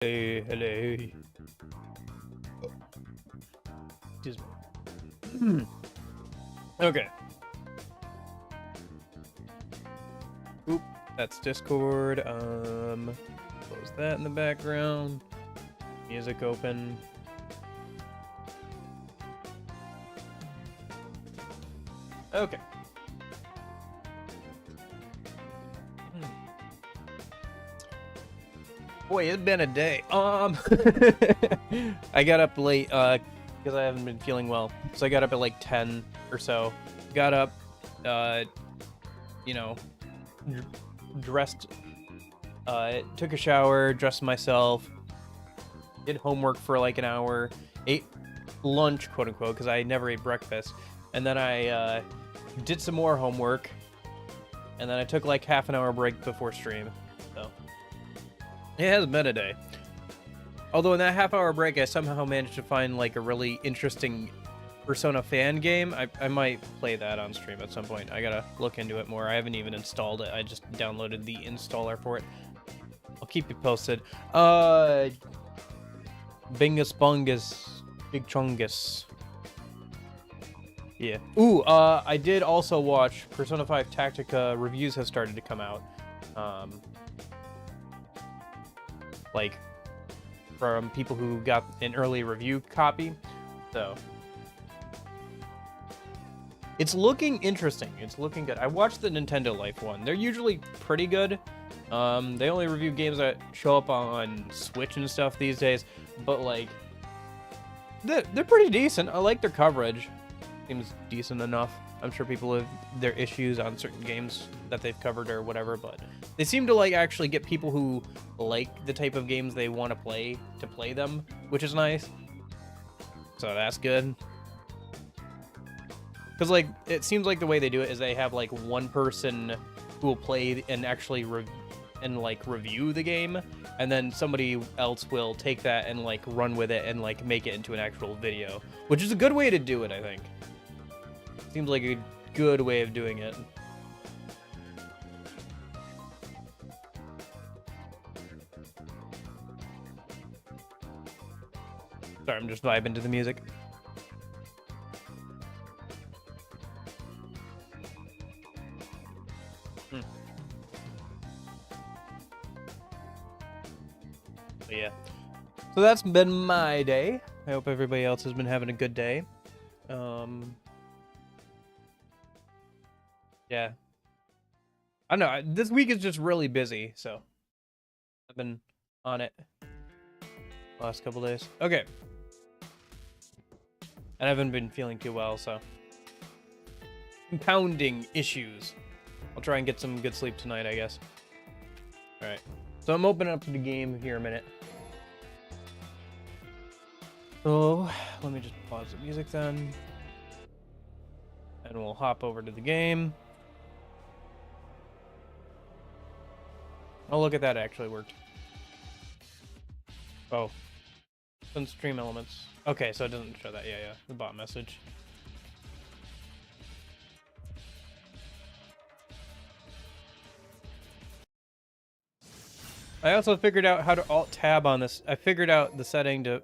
Hey, hello. Excuse me. Okay. Oop, that's Discord. Close that in the background. Music open. Okay. Boy, it's been a day. I got up late because I haven't been feeling well. So I got up at like 10 or so. Got up, you know, dressed, took a shower, dressed myself, did homework for like an hour, ate lunch, quote unquote, because I never ate breakfast. And then I did some more homework, and then I took like half an hour break before stream. So it has been a day. Although in that half-hour break, I somehow managed to find like a really interesting Persona fan game. I might play that on stream at some point. I gotta look into it more. I haven't even installed it. I just downloaded the installer for it. I'll keep you posted. Bingus Bungus Big Chungus. Yeah. Ooh, I did also watch Persona 5 Tactica. Reviews have started to come out. Like, from people who got an early review copy. So it's looking interesting. It's looking good. I watched the Nintendo Life one. They're usually pretty good. They only review games that show up on Switch and stuff these days, but like they're pretty decent. I like their coverage. Seems decent enough. I'm sure people have their issues on certain games that they've covered or whatever, but they seem to like actually get people who like the type of games they want to play them, which is nice. So that's good. Because like it seems like the way they do it is they have like one person who will play and actually review the game, and then somebody else will take that and like run with it and like make it into an actual video, which is a good way to do it, I think. Seems like a good way of doing it. Sorry, I'm just vibing to the music. But yeah. So that's been my day. I hope everybody else has been having a good day. Yeah. I don't know. This week is just really busy, so I've been on it last couple days. Okay. And I haven't been feeling too well, so compounding issues. I'll try and get some good sleep tonight, I guess. All right. So I'm opening up the game here a minute. So let me just pause the music then, and we'll hop over to the game. Oh, look at that, actually worked. Oh. Some stream elements. Okay, so it doesn't show that. Yeah, the bot message. I also figured out how to alt-tab on this. I figured out the setting to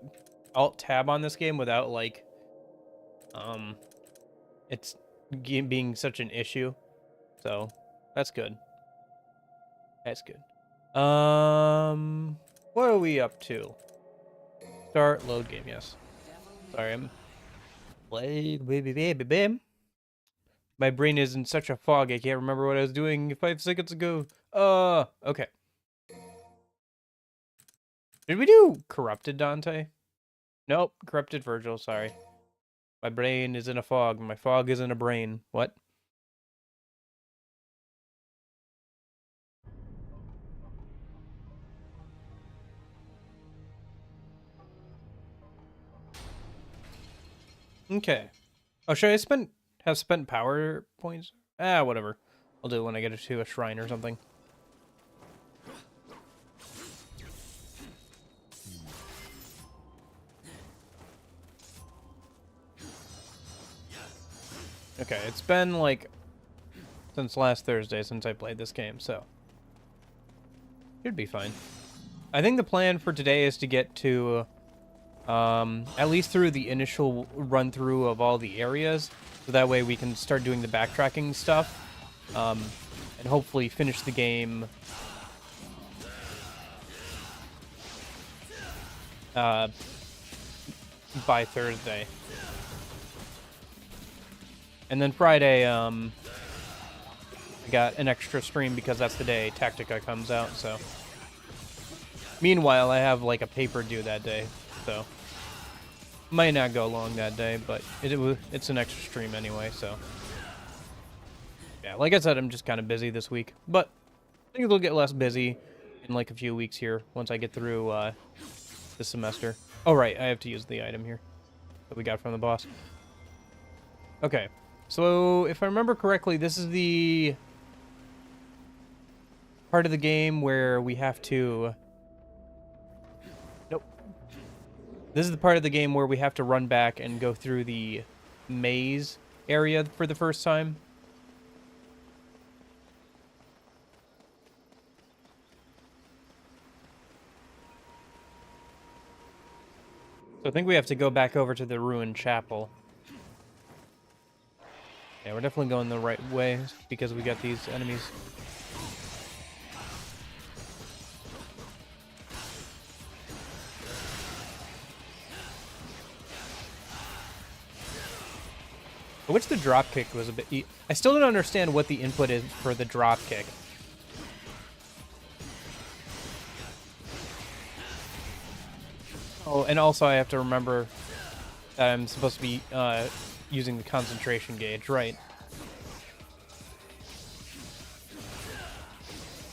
alt-tab on this game without, like, it's being such an issue. So, that's good. That's good. What are we up to? Start, load game, yes. Sorry, I'm... My brain is in such a fog, I can't remember what I was doing 5 seconds ago. Okay. Did we do Corrupted Dante? Nope, Corrupted Vergil, sorry. My brain is in a fog. My fog is in a brain. What? Okay. Oh, should I have spent power points? Ah, whatever. I'll do it when I get to a shrine or something. Okay, it's been like since last Thursday since I played this game, so should be fine. I think the plan for today is to get to at least through the initial run through of all the areas, so that way we can start doing the backtracking stuff, and hopefully finish the game by Thursday. And then Friday, I got an extra stream because that's the day Tactica comes out, so. Meanwhile, I have like a paper due that day, so. Might not go long that day, but it's an extra stream anyway, so. Yeah, like I said, I'm just kind of busy this week, but things will get less busy in like a few weeks here once I get through this semester. Oh, right, I have to use the item here that we got from the boss. Okay, so if I remember correctly, this is the part of the game where we have to... Nope. This is the part of the game where we have to run back and go through the maze area for the first time. So I think we have to go back over to the ruined chapel. Yeah, we're definitely going the right way because we got these enemies. Which the drop kick was a bit... I still don't understand what the input is for the drop kick. Oh, and also I have to remember that I'm supposed to be using the concentration gauge, right?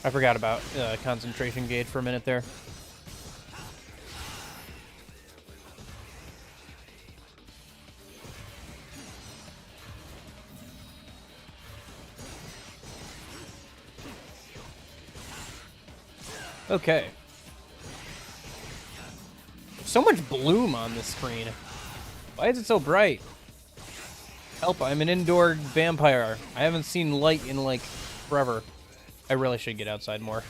I forgot about concentration gauge for a minute there. Okay. So much bloom on this screen. Why is it so bright? Help, I'm an indoor vampire. I haven't seen light in, like, forever. I really should get outside more.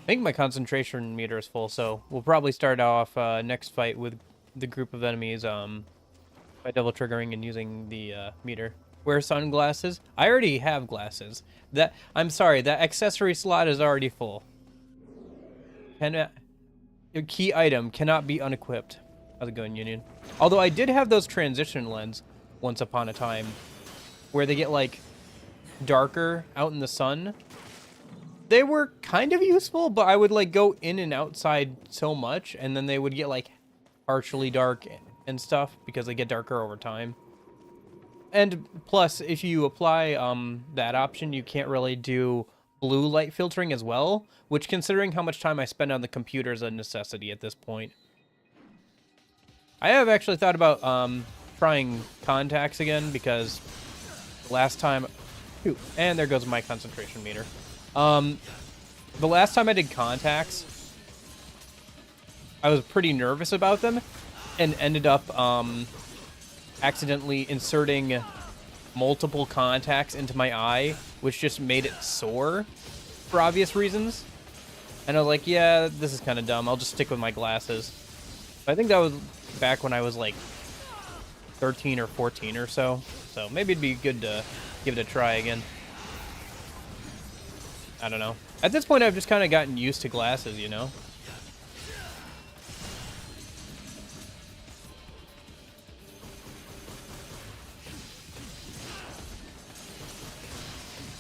I think my concentration meter is full, so we'll probably start off next fight with the group of enemies by double triggering and using the meter. Wear sunglasses? I already have glasses. I'm sorry, that accessory slot is already full. Your key item cannot be unequipped. How's it going, Union? Although I did have those transition lens once upon a time, where they get like darker out in the sun. They were kind of useful, but I would like go in and outside so much, and then they would get like partially dark and stuff because they get darker over time. And plus, if you apply that option, you can't really do blue light filtering as well, which, considering how much time I spend on the computer, is a necessity at this point. I have actually thought about trying contacts again, because last time... Ooh, and there goes my concentration meter. The last time I did contacts, I was pretty nervous about them, and ended up accidentally inserting multiple contacts into my eye, which just made it sore for obvious reasons. And I was like, yeah, this is kind of dumb. I'll just stick with my glasses. I think that was back when I was like 13 or 14 or so. So maybe it'd be good to give it a try again. I don't know. At this point, I've just kind of gotten used to glasses, you know?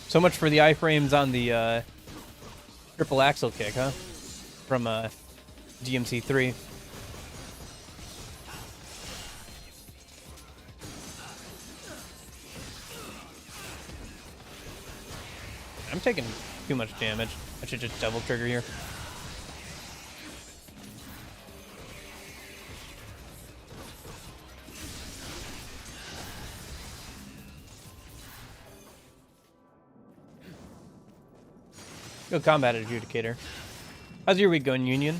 So much for the iframes on the triple axle kick, huh? From DMC 3. I'm taking too much damage. I should just double trigger here. Go combat adjudicator. How's your week going, Union?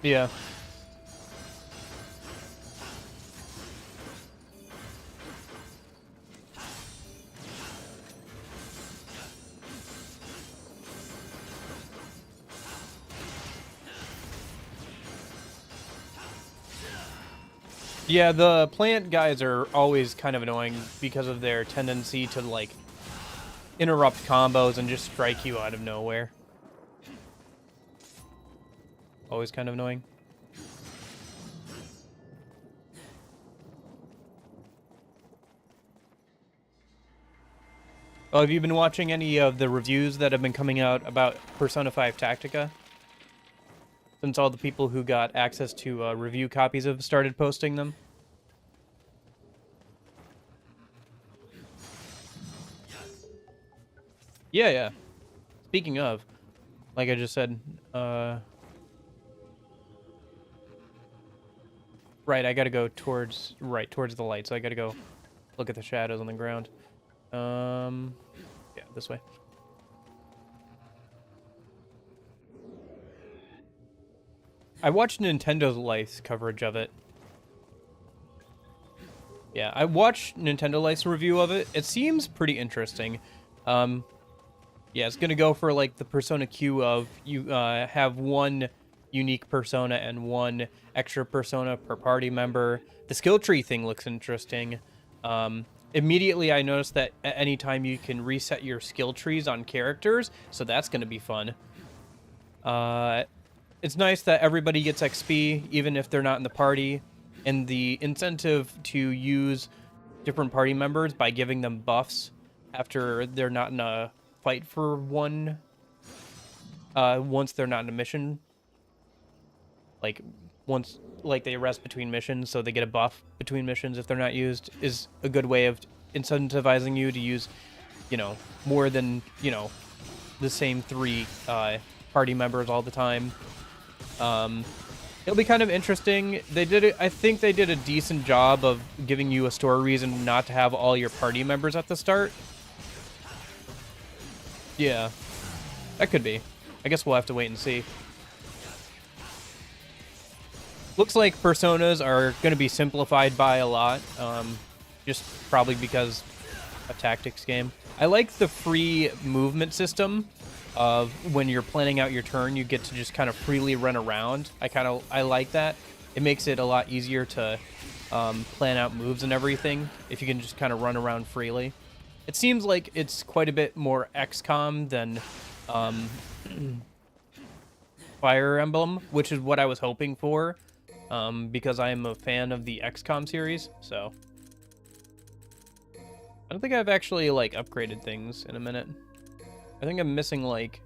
Yeah. Yeah, the plant guys are always kind of annoying because of their tendency to, like, interrupt combos and just strike you out of nowhere. Always kind of annoying. Oh, have you been watching any of the reviews that have been coming out about Persona 5 Tactica? Since all the people who got access to review copies have started posting them? Yeah, yeah. Speaking of, like I just said, right, I gotta go towards the light, so I gotta go look at the shadows on the ground. Yeah, this way. I watched Nintendo Life's coverage of it. Yeah, I watched Nintendo Life's review of it. It seems pretty interesting. Yeah, it's gonna go for like the Persona Q of you have one unique persona and one extra persona per party member. The skill tree thing looks interesting. Immediately I noticed that at any time you can reset your skill trees on characters, so that's gonna be fun. It's nice that everybody gets XP, even if they're not in the party, and the incentive to use different party members by giving them buffs after they're not in a fight for one, once they're not in a mission. Like, once, like, they rest between missions, so they get a buff between missions if they're not used, is a good way of incentivizing you to use, you know, more than, you know, the same 3 party members all the time. It'll be kind of interesting. They did it. I think they did a decent job of giving you a story reason not to have all your party members at the start. Yeah, that could be. I guess we'll have to wait and see. Looks like personas are going to be simplified by a lot, just probably because a tactics game. I like the free movement system of when you're planning out your turn, you get to just kind of freely run around. I like that. It makes it a lot easier to plan out moves and everything if you can just kind of run around freely. It seems like it's quite a bit more XCOM than Fire Emblem, which is what I was hoping for, because I am a fan of the XCOM series, so. I don't think I've actually, like, upgraded things in a minute. I think I'm missing, like,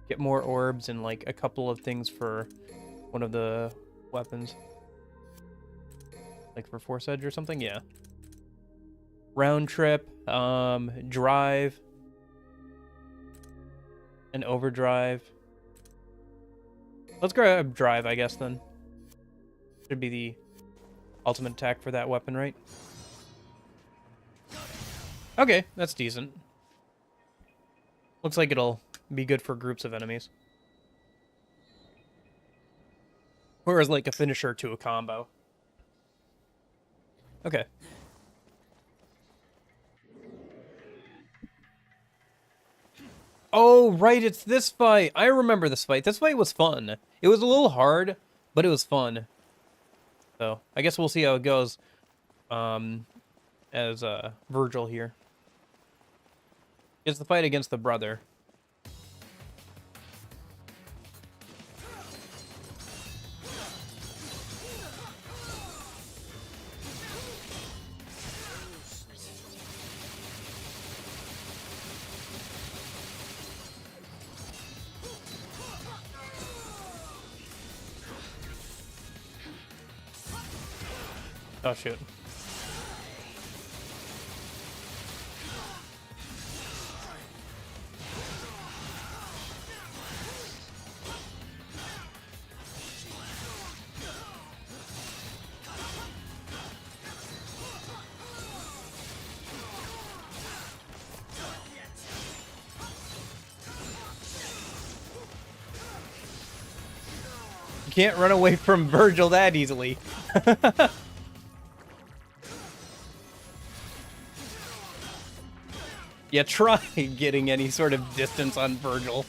get more orbs and, like, a couple of things for one of the weapons. Like for Force Edge or something? Yeah. Round trip, drive, and overdrive. Let's grab drive, I guess, then. Should be the ultimate attack for that weapon, right? Okay, that's decent. Looks like it'll be good for groups of enemies. Or as like a finisher to a combo. Okay. Oh, right, it's this fight. I remember this fight. This fight was fun. It was a little hard, but it was fun. So, I guess we'll see how it goes. As Vergil here. It's the fight against the brother. Oh, shoot. can't run away from Vergil that easily. Yeah, try getting any sort of distance on Vergil.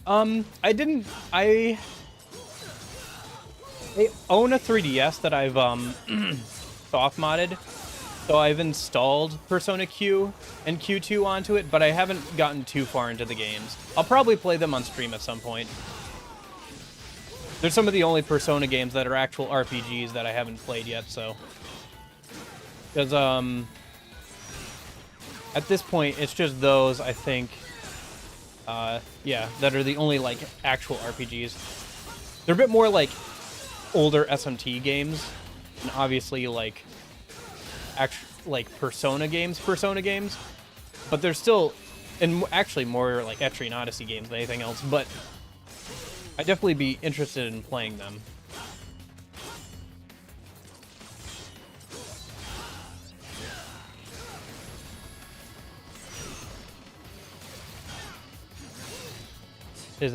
I own a 3DS that I've soft modded, so I've installed Persona Q and Q2 onto it, but I haven't gotten too far into the games. I'll probably play them on stream at some point. They're some of the only Persona games that are actual RPGs that I haven't played yet, so. Because, at this point, it's just those, I think, yeah, that are the only, like, actual RPGs. They're a bit more, like, older SMT games, and obviously, like, Persona games, but they're still, and actually more, like, Etrian Odyssey games than anything else, but I'd definitely be interested in playing them. His,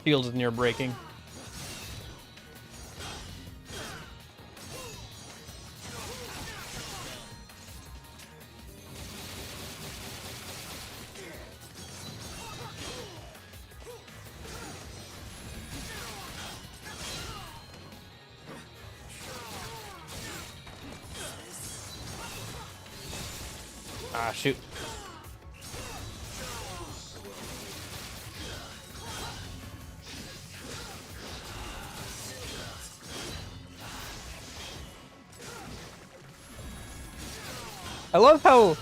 shield is near breaking. Ah, shoot. I love how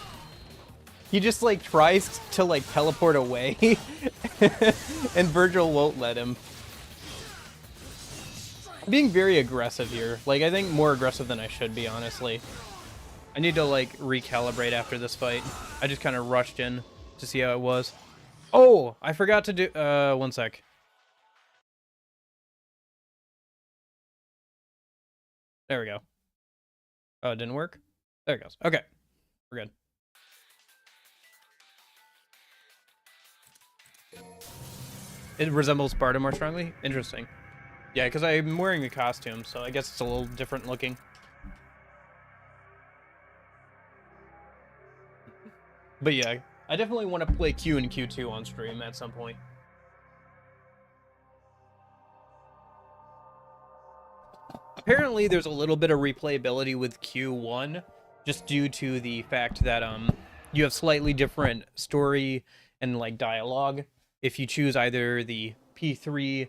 he just, like, tries to, like, teleport away, and Vergil won't let him. I'm being very aggressive here. Like, I think more aggressive than I should be, honestly. I need to, like, recalibrate after this fight. I just kind of rushed in to see how it was. Oh, I forgot to do, one sec. There we go. Oh, it didn't work? There it goes. Okay. We're good. It resembles Sparta more strongly? Interesting. Yeah, because I'm wearing a costume, so I guess it's a little different looking. But yeah, I definitely want to play Q and Q2 on stream at some point. Apparently, there's a little bit of replayability with Q1, just due to the fact that you have slightly different story and, like, dialogue if you choose either the P3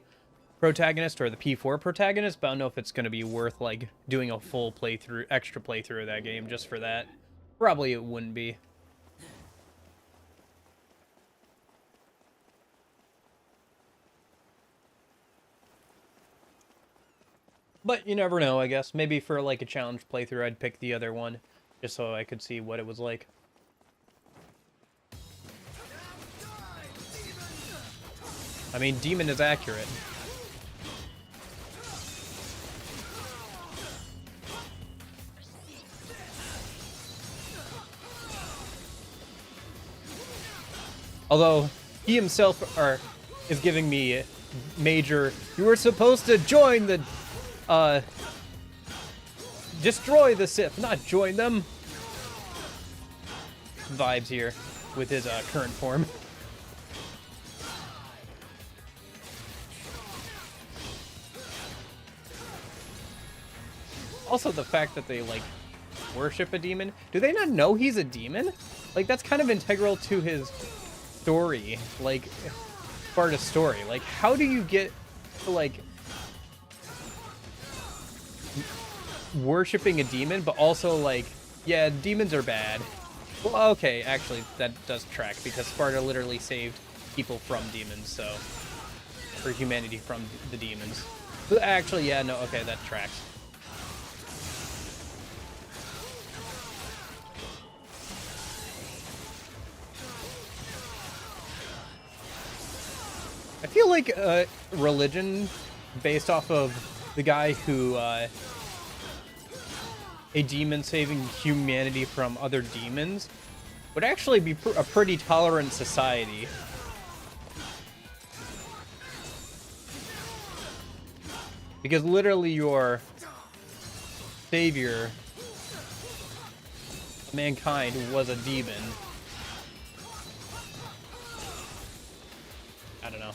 protagonist or the P4 protagonist, but I don't know if it's going to be worth, like, doing a full playthrough, extra playthrough of that game just for that. Probably it wouldn't be. But you never know, I guess. Maybe for, like, a challenge playthrough, I'd pick the other one, just so I could see what it was like. I mean, Demon is accurate. Although, he himself is giving me major, you were supposed to join the, destroy the Sith, not join them, vibes here with his current form. Also, the fact that they, like, worship a demon. Do they not know he's a demon? Like, that's kind of integral to his story, like, Sparta's story. Like, how do you get to, like, worshipping a demon, but also, like, yeah, demons are bad. Well, okay, actually, that does track, because Sparta literally saved people from demons, so, or humanity from the demons. But actually, yeah, no, okay, that tracks. I feel like religion, based off of the guy who a demon saving humanity from other demons would actually be a pretty tolerant society. Because literally your savior, mankind, was a demon. I don't know.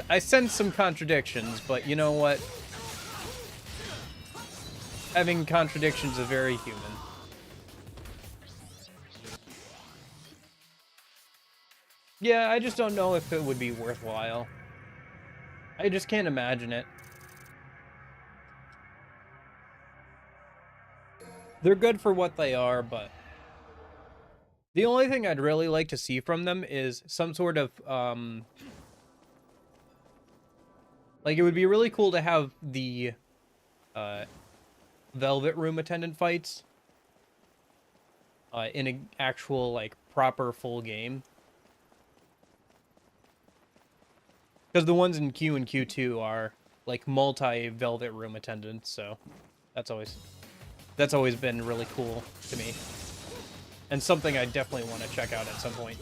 I sense some contradictions, but you know what? Having contradictions is very human. Yeah, I just don't know if it would be worthwhile. I just can't imagine it. They're good for what they are, but the only thing I'd really like to see from them is some sort of, like, it would be really cool to have the, Velvet Room attendant fights, in an actual, like, proper full game. Because the ones in Q and Q2 are, like, multi-Velvet Room attendants, so that's always been really cool to me. And something I definitely want to check out at some point.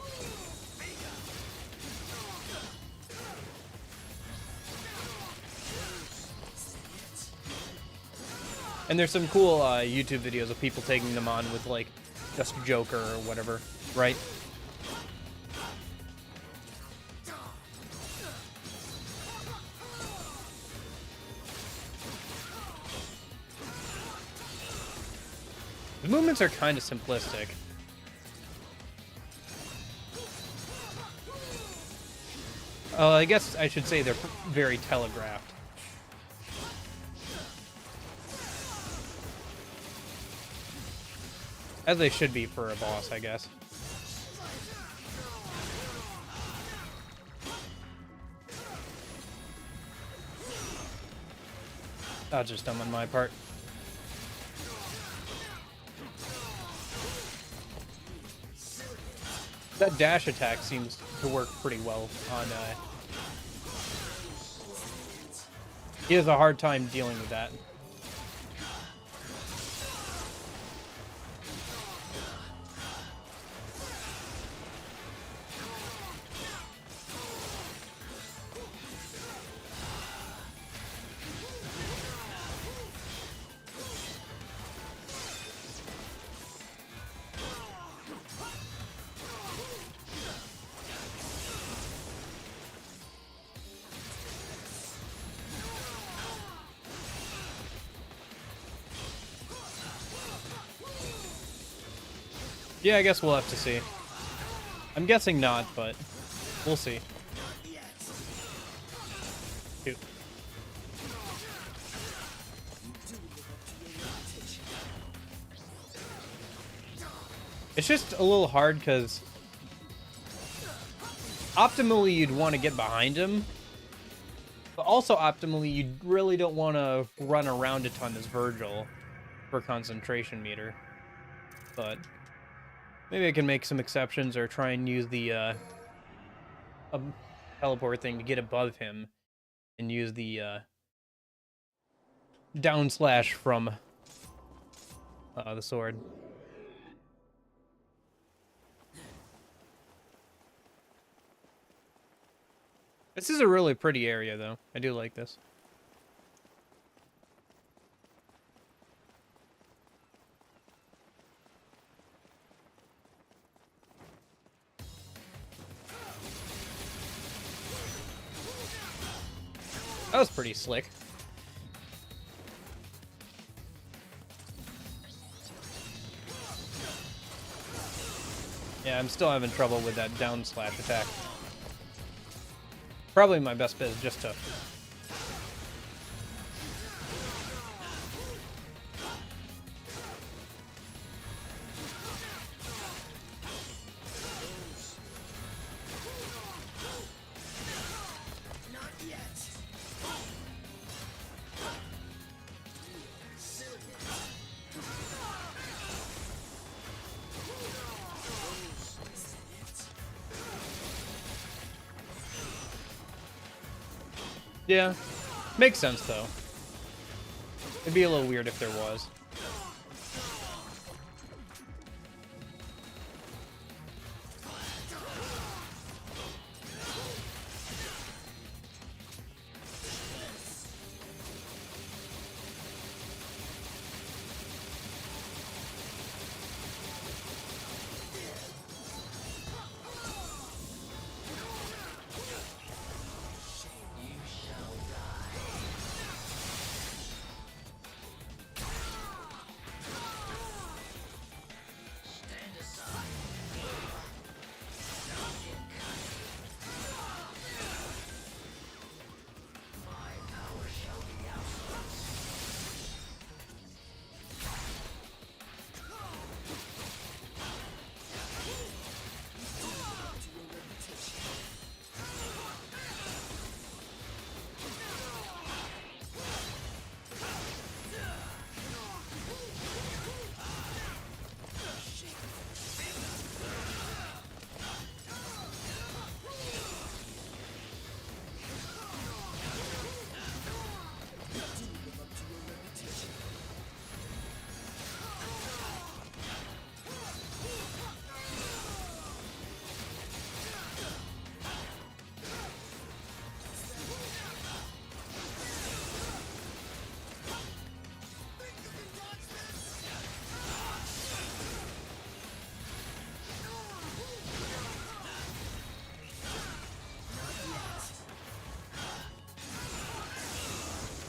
And there's some cool YouTube videos of people taking them on with, like, just Joker or whatever, right? The movements are kind of simplistic. I guess I should say they're very telegraphed. As they should be for a boss, I guess. That's just dumb on my part. That dash attack seems to work pretty well on, he has a hard time dealing with that. Yeah, I guess we'll have to see. I'm guessing not, but we'll see. Shoot. It's just a little hard because optimally you'd want to get behind him, but also optimally you really don't want to run around a ton as Vergil for concentration meter. But maybe I can make some exceptions or try and use the teleport thing to get above him and use the down slash from the sword. This is a really pretty area, though. I do like this. That was pretty slick. Yeah, I'm still having trouble with that down slash attack. Probably my best bet is just to... Yeah. Makes sense, though. It'd be a little weird if there was.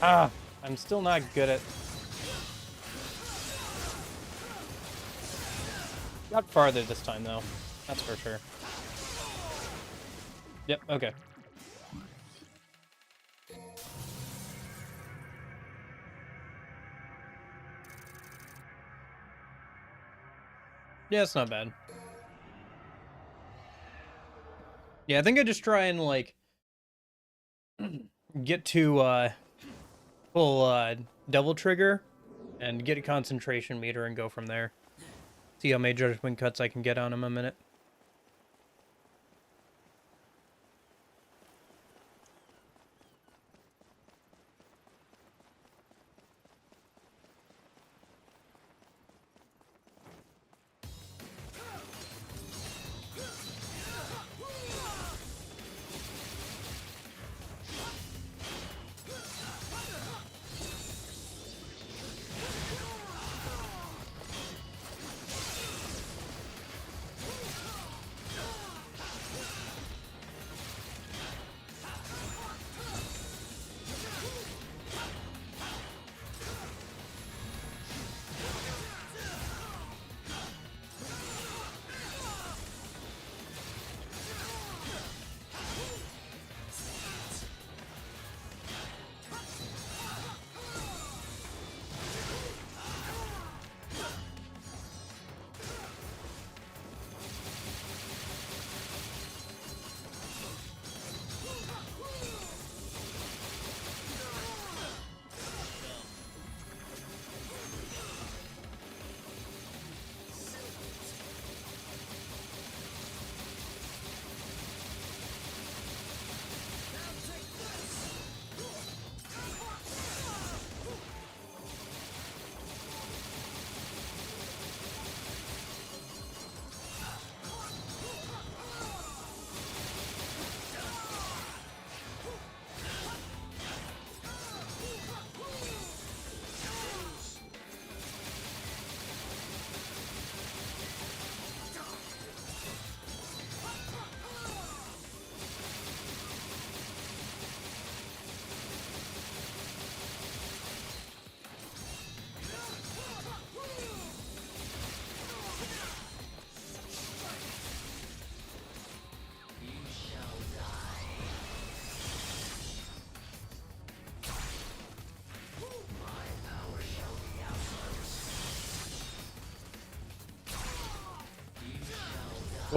Ah, I'm still not good at... Got farther this time, though. That's for sure. Yep, okay. Yeah, it's not bad. Yeah, I think I just try and, like, get to, full, double trigger and get a concentration meter and go from there. See how many judgment cuts I can get on him a minute.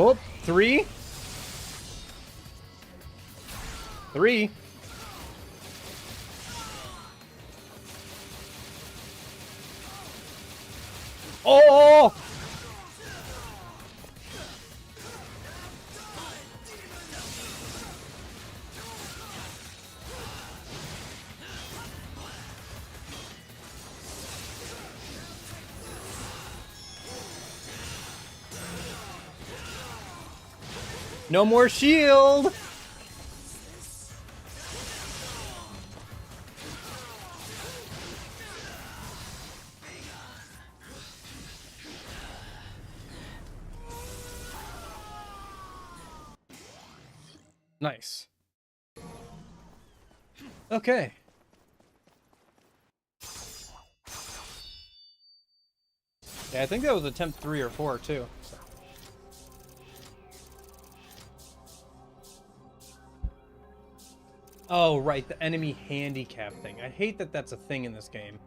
Oh, 3. 3. Oh! No more shield! Nice. Okay. Yeah, I think that was attempt 3 or 4 too. Oh, right, the enemy handicap thing. I hate that that's a thing in this game.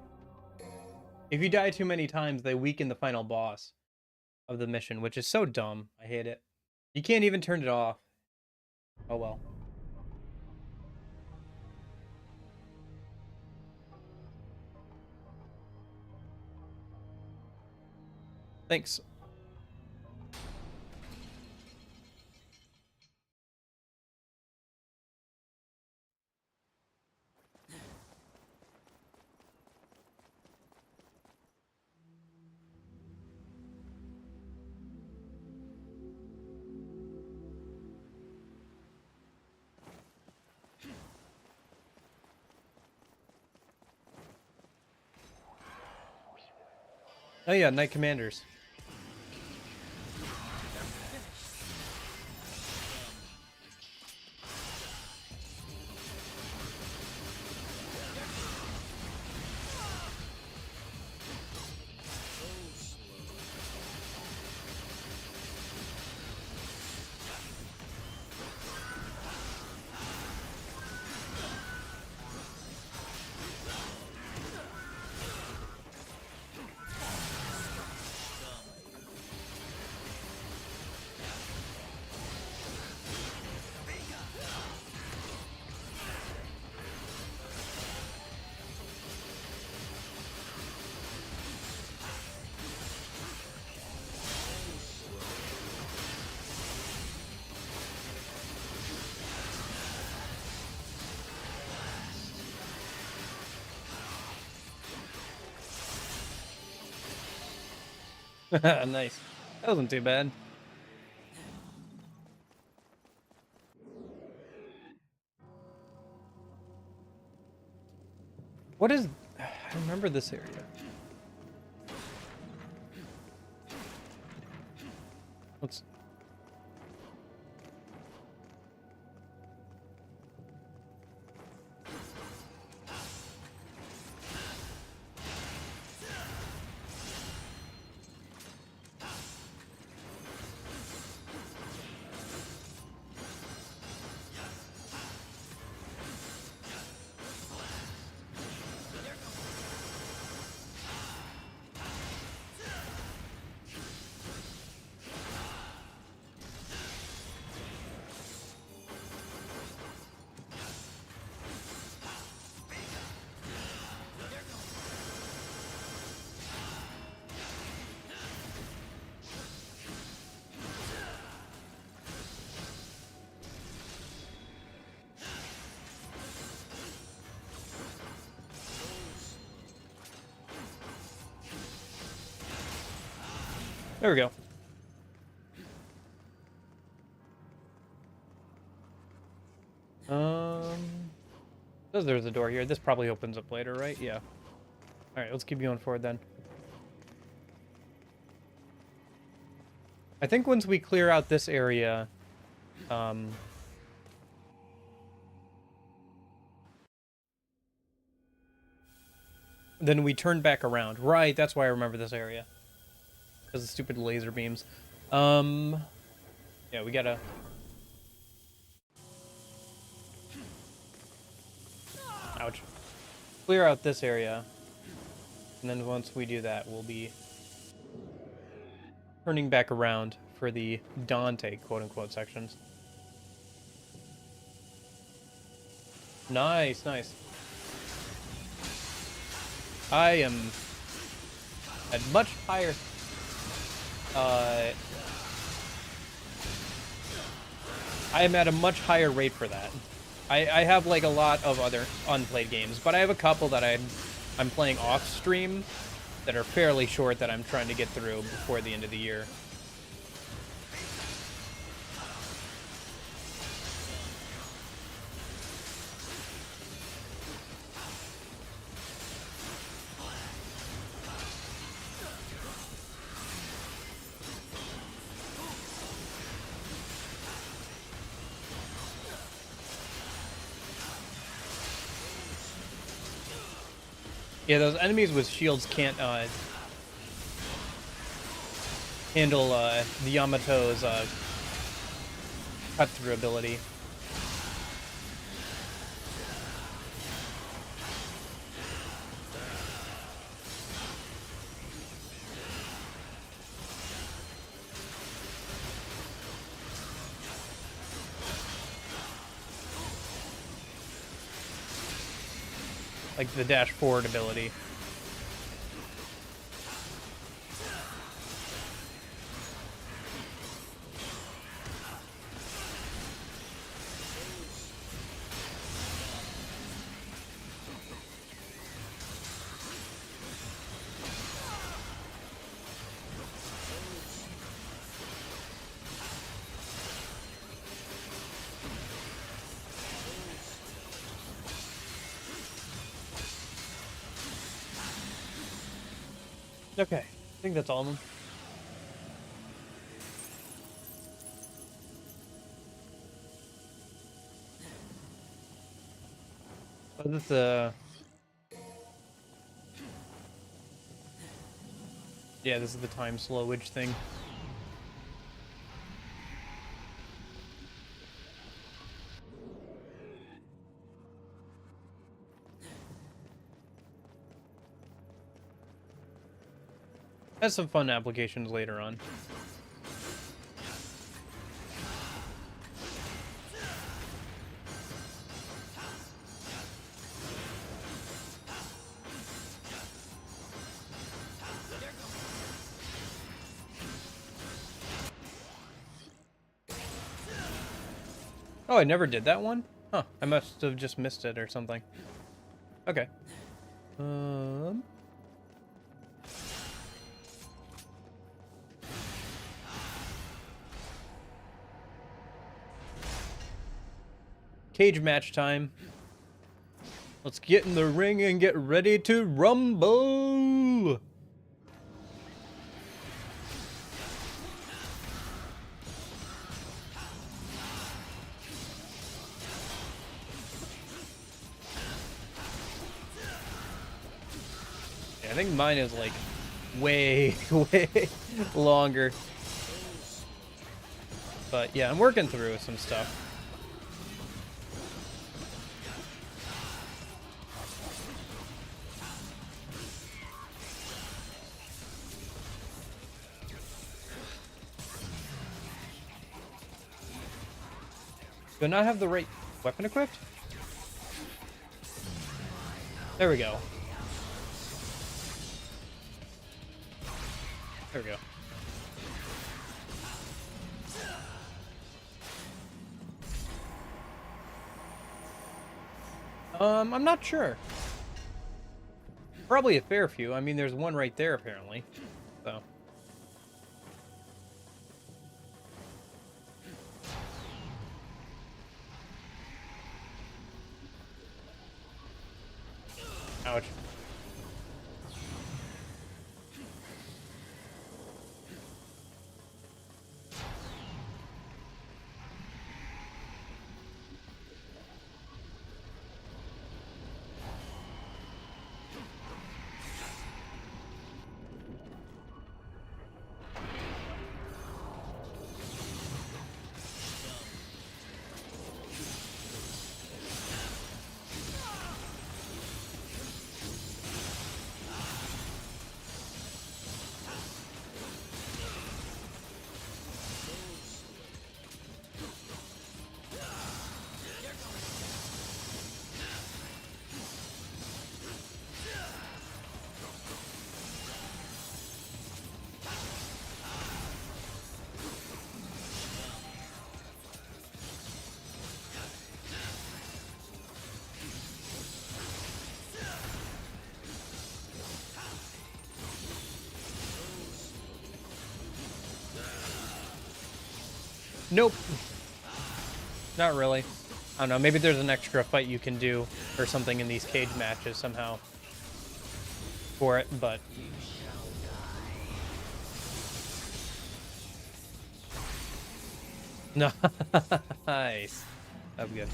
If you die too many times, they weaken the final boss of the mission, which is so dumb. I hate it. You can't even turn it off. Oh well. Thanks. Oh yeah, Knight Commanders. Nice. That wasn't too bad. What is... I remember this area. Let's... There we go. Says there's a door here. This probably opens up later, right? Yeah. All right, let's keep going forward then. I think once we clear out this area, then we turn back around. Right, that's why I remember this area. Because of the stupid laser beams. Yeah, we gotta... Ouch. Clear out this area. And then once we do that, we'll be turning back around for the Dante, quote-unquote, sections. Nice, nice. I am at much higher... I am at a much higher rate for that. I have like a lot of other unplayed games, but I have a couple that I'm playing off stream that are fairly short that I'm trying to get through before the end of the year. Yeah, those enemies with shields can't handle the Yamato's cut through ability. Like the dash forward ability. Okay, I think that's all of them. Oh, this yeah, this is the time slowage thing. Has some fun applications later on. Oh, I never did that one? Huh, I must have just missed it or something. Okay. Cage match time. Let's get in the ring and get ready to rumble! Yeah, I think mine is like way, way longer. But yeah, I'm working through some stuff. Do I not have the right weapon equipped? There we go. There we go. I'm not sure. Probably a fair few. I mean, there's one right there, apparently. So. Ouch. Nope. Not really. I don't know, maybe there's an extra fight you can do or something in these cage matches somehow for it, but... Nice. That'd be good.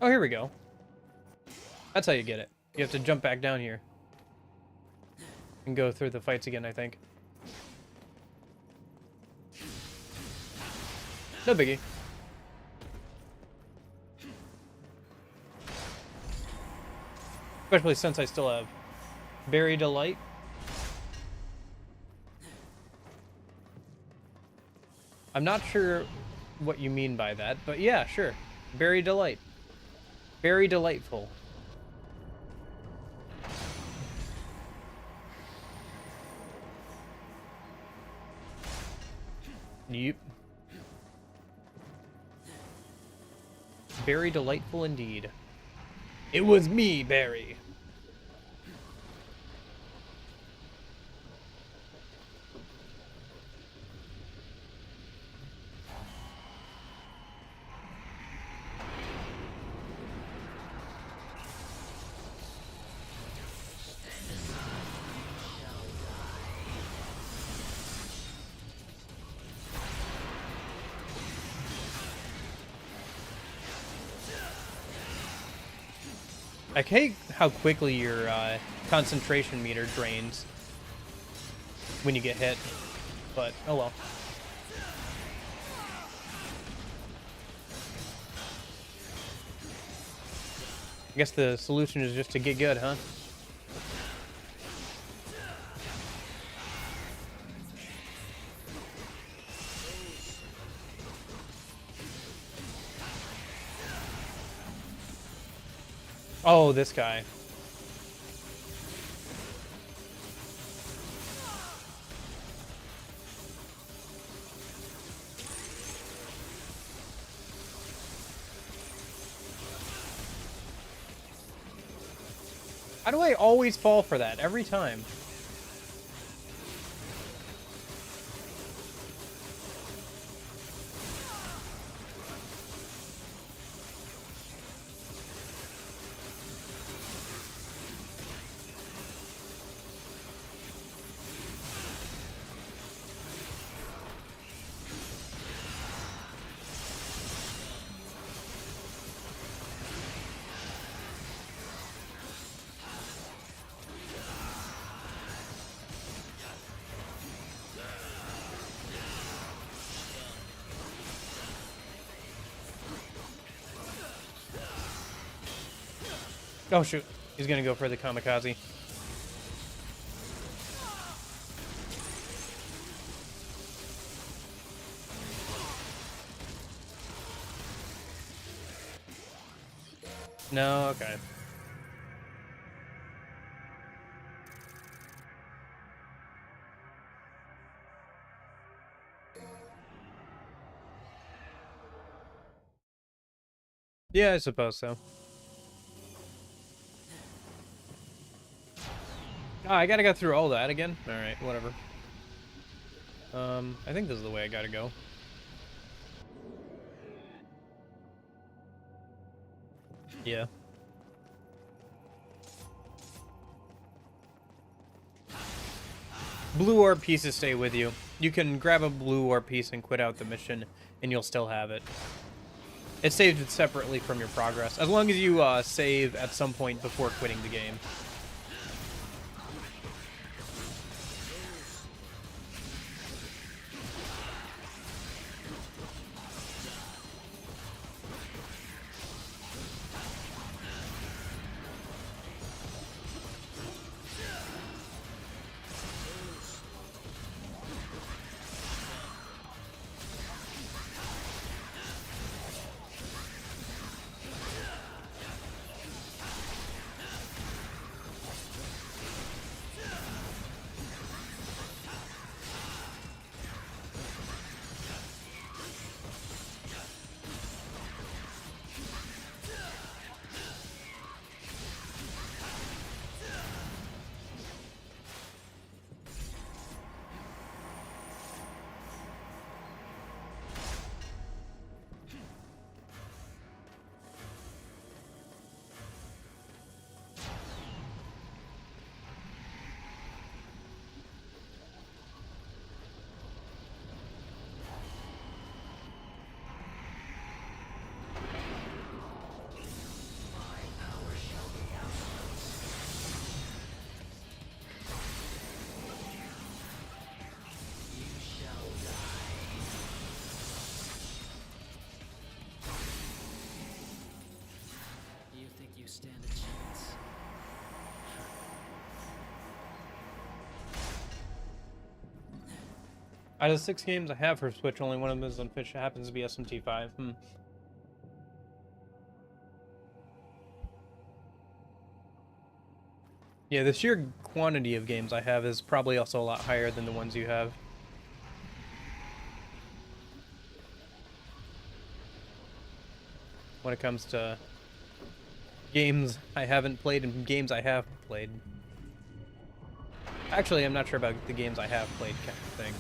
Oh, here we go. That's how you get it. You have to jump back down here. And go through the fights again, I think. No biggie. Especially since I still have Berry Delight. I'm not sure what you mean by that, but yeah, sure. Berry Delight. Very delightful. Yep. Very delightful indeed. It was me, Barry. I hate how quickly your concentration meter drains when you get hit, but oh well. I guess the solution is just to get good, huh? Oh, this guy. How do I always fall for that every time? Oh shoot, he's gonna go for the kamikaze. No, okay. Yeah, I suppose so. Ah, I gotta go through all that again? Alright, whatever. I think this is the way I gotta go. Yeah. Blue orb pieces stay with you. You can grab a blue orb piece and quit out the mission, and you'll still have it. It's saved separately from your progress, as long as you save at some point before quitting the game. Out of the 6 games I have for Switch, only one of them is on Switch. It happens to be SMT5. Yeah, the sheer quantity of games I have is probably also a lot higher than the ones you have. When it comes to games I haven't played and games I have played. Actually, I'm not sure about the games I have played kind of thing.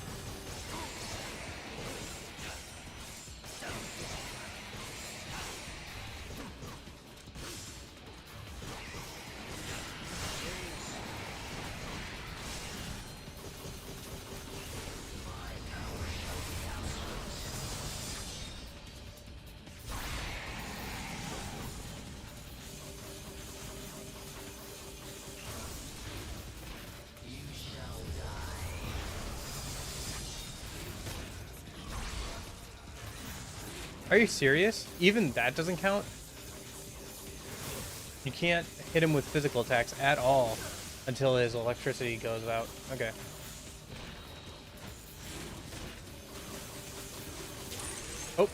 Are you serious? Even that doesn't count? You can't hit him with physical attacks at all until his electricity goes out. Okay. Oh.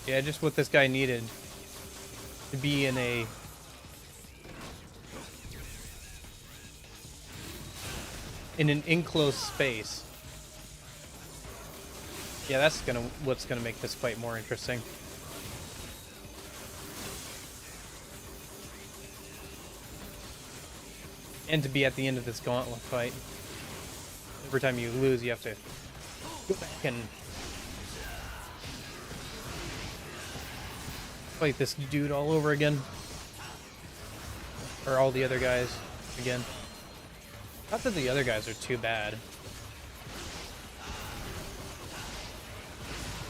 Yeah, just what this guy needed to be in an enclosed space. Yeah, that's what's gonna make this fight more interesting. And to be at the end of this gauntlet fight. Every time you lose, you have to go back and fight this dude all over again. Or all the other guys again. Not that the other guys are too bad.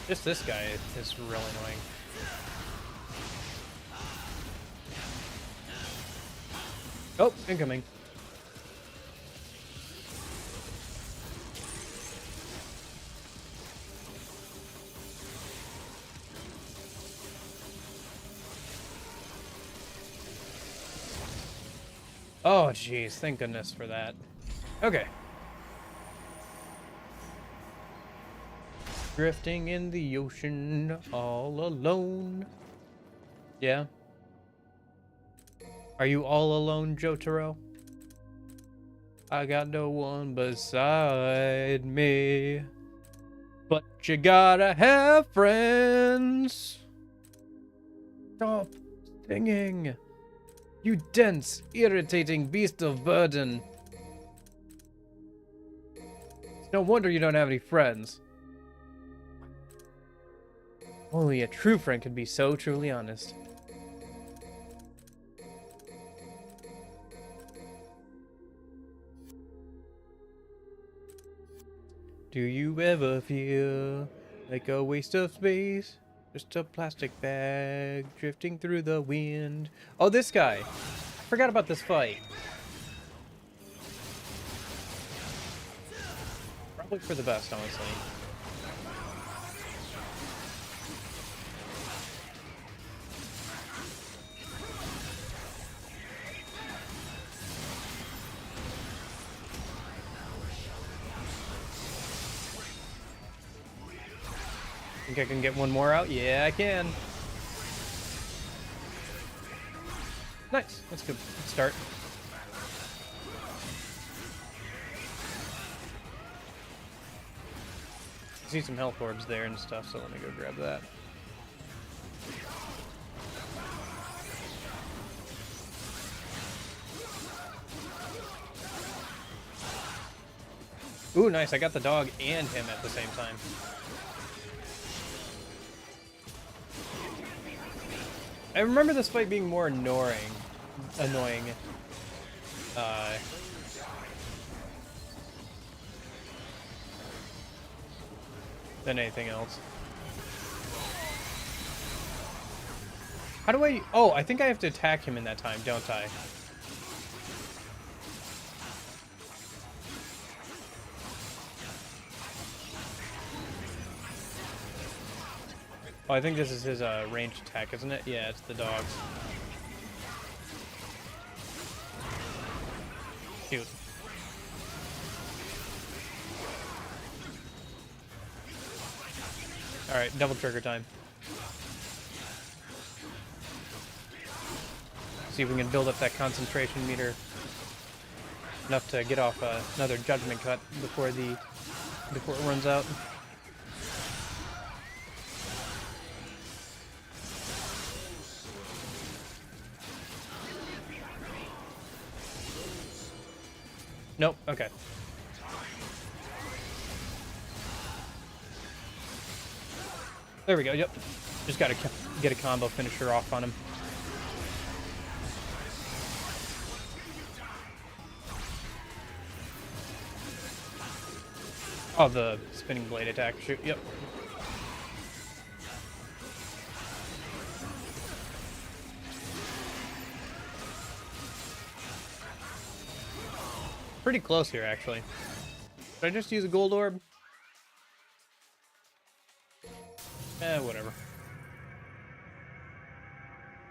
Just this guy is really annoying. Oh, incoming. Oh, jeez. Thank goodness for that. Okay. Drifting in the ocean all alone. Yeah. Are you all alone, Jotaro? I got no one beside me. But you gotta have friends. Stop singing. You dense, irritating beast of burden. No wonder you don't have any friends. Only a true friend can be so truly honest. Do you ever feel like a waste of space? Just a plastic bag drifting through the wind. Oh, this guy. I forgot about this fight. Probably for the best, honestly. Think I can get one more out? Yeah, I can. Nice. That's good. Good start. I see some health orbs there and stuff, so let me go grab that. Ooh, nice. I got the dog and him at the same time. I remember this fight being more annoying than anything else. How do I... Oh, I think I have to attack him in that time, don't I? Oh, I think this is his ranged attack, isn't it? Yeah, it's the dogs. Shoot. Alright, double trigger time. See if we can build up that concentration meter enough to get off another judgment cut before it runs out. Nope. Okay. There we go. Yep. Just gotta get a combo finisher off on him. Oh, the spinning blade attack. Shoot. Yep. Pretty close here, actually. Did I just use a gold orb? Whatever.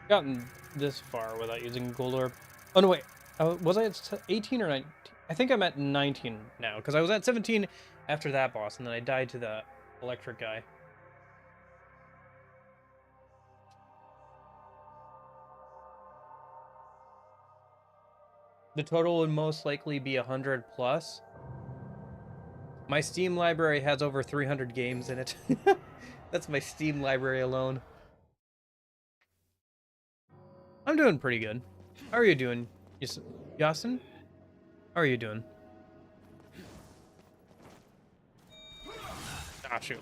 Gotten this far without using a gold orb. Oh, no, wait. Was I at 18 or 19? I think I'm at 19 now, because I was at 17 after that boss, and then I died to the electric guy. The total would most likely be 100 plus. My Steam library has over 300 games in it. That's my Steam library alone. I'm doing pretty good. How are you doing, Yasin? How are you doing? Ah, shoot.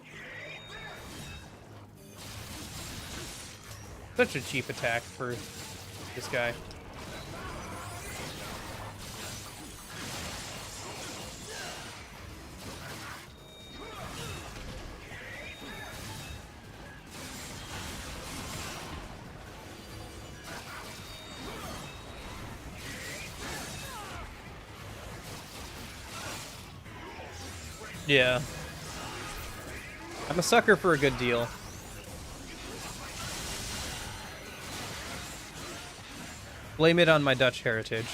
Such a cheap attack for this guy. Yeah. I'm a sucker for a good deal. Blame it on my Dutch heritage.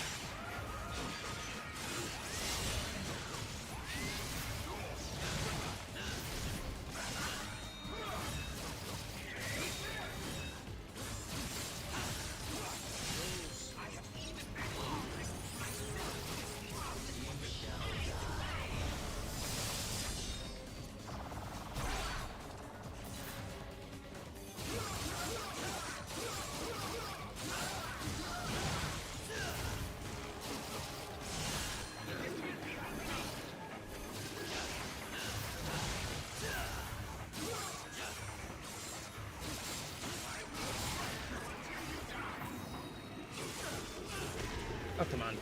Oh, come on.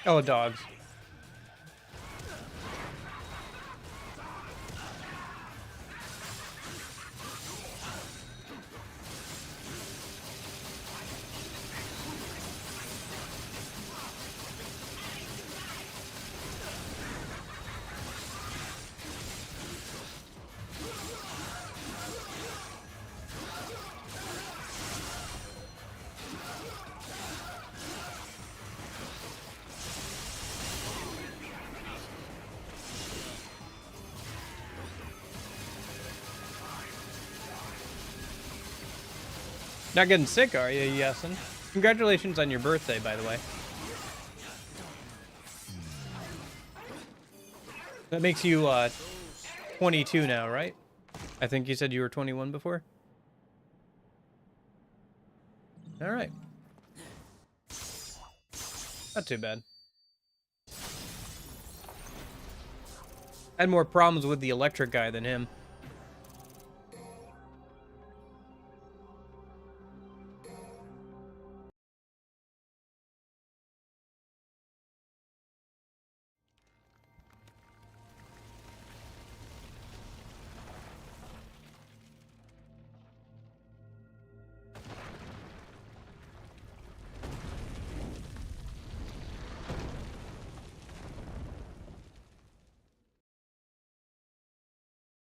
Oh, dogs. Not getting sick, are you, Yasin? Congratulations on your birthday, by the way. That makes you 22 now, right? I think you said you were 21 before. All right. Not too bad. I had more problems with the electric guy than him.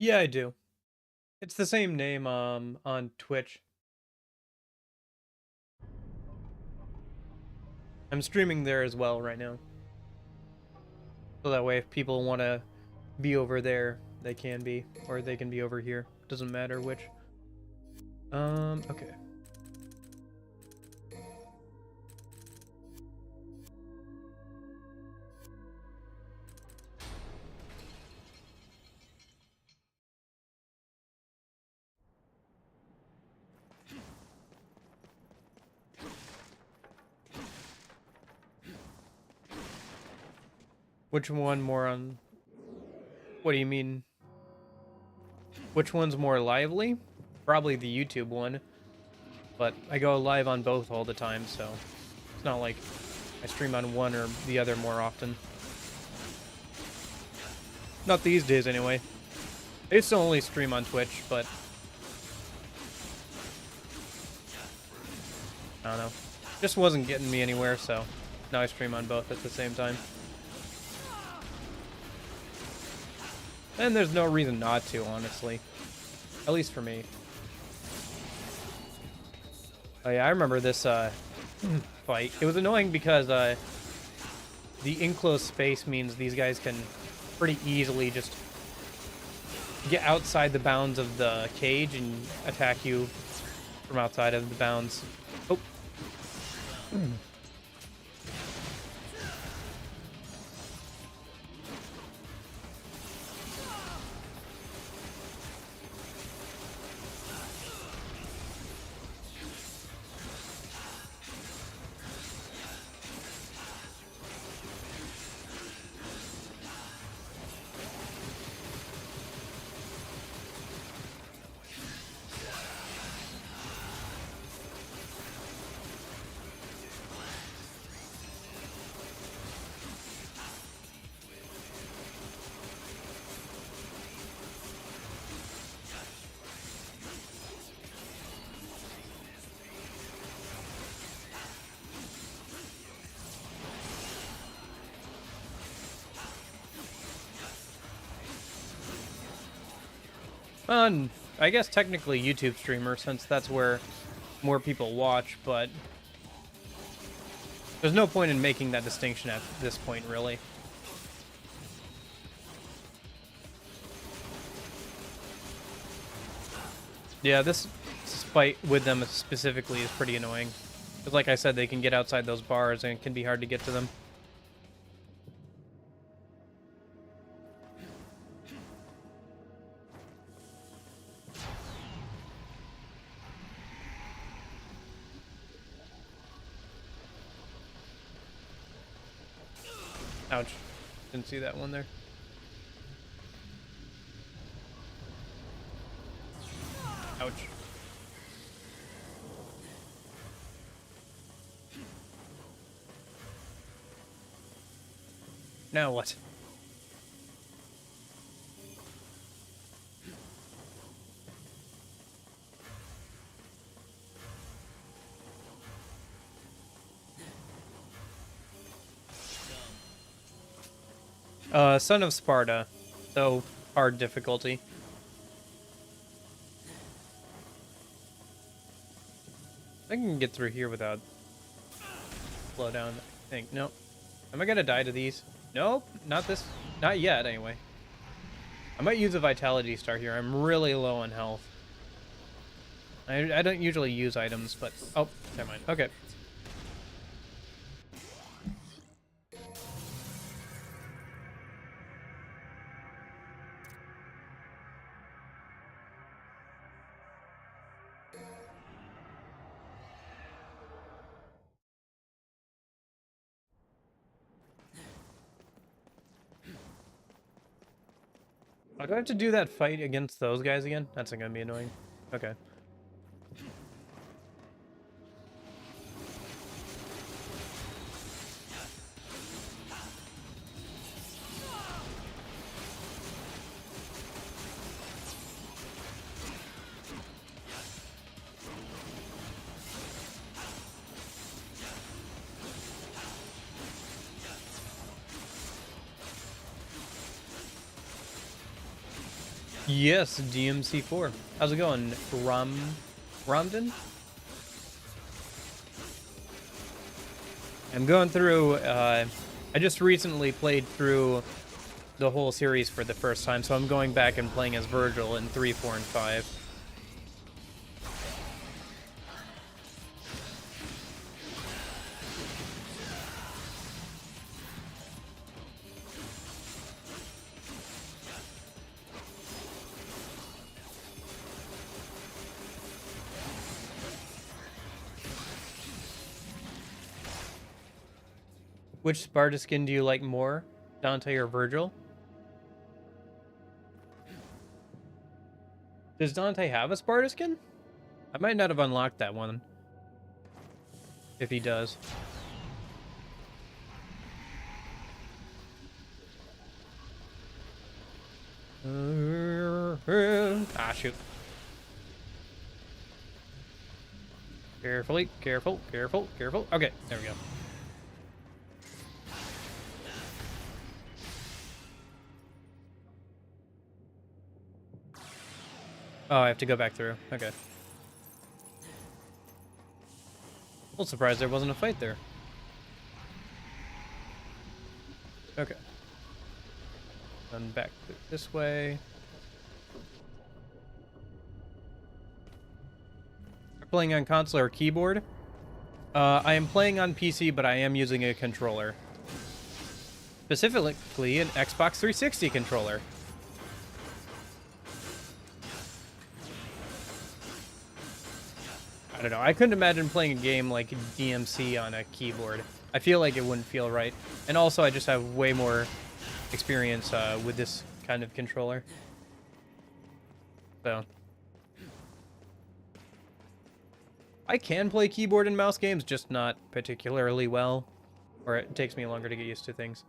Yeah, I do. It's the same name on Twitch. I'm streaming there as well right now. So that way if people want to be over there, they can be, or they can be over here. Doesn't matter which. Okay. Which one more on... What do you mean? Which one's more lively? Probably the YouTube one. But I go live on both all the time, so it's not like I stream on one or the other more often. Not these days, anyway. I used to only stream on Twitch, but... I don't know. Just wasn't getting me anywhere, so now I stream on both at the same time. And there's no reason not to, honestly. At least for me. Oh yeah, I remember this fight. It was annoying because the enclosed space means these guys can pretty easily just get outside the bounds of the cage and attack you from outside of the bounds. Oh. I guess technically YouTube streamer, since that's where more people watch, but there's no point in making that distinction at this point, really. Yeah, this fight with them specifically is pretty annoying. Because like I said, they can get outside those bars and it can be hard to get to them. Ouch. Didn't see that one there. Ouch. Now what? Son of Sparta. So, hard difficulty. I can get through here without slow down, I think. Nope. Am I gonna die to these? Nope, not this. Not yet, anyway. I might use a Vitality Star here. I'm really low on health. I don't usually use items, but... Oh, never mind. Okay. Oh, do I have to do that fight against those guys again? That's gonna be annoying. Okay. Yes, DMC 4. How's it going, Ramden? I'm going through, I just recently played through the whole series for the first time, so I'm going back and playing as Vergil in 3, 4, and 5. Which Sparta skin do you like more, Dante or Vergil? Does Dante have a Sparta skin? I might not have unlocked that one. If he does. Ah, shoot. Carefully, careful, careful, careful. Okay, there we go. Oh, I have to go back through. Okay. A little surprised there wasn't a fight there. Okay. Then back this way. Playing on console or keyboard? I am playing on PC, but I am using a controller. Specifically, an Xbox 360 controller. I don't know. I couldn't imagine playing a game like DMC on a keyboard. I feel like it wouldn't feel right. And also, I just have way more experience with this kind of controller. So... I can play keyboard and mouse games, just not particularly well. Or it takes me longer to get used to things.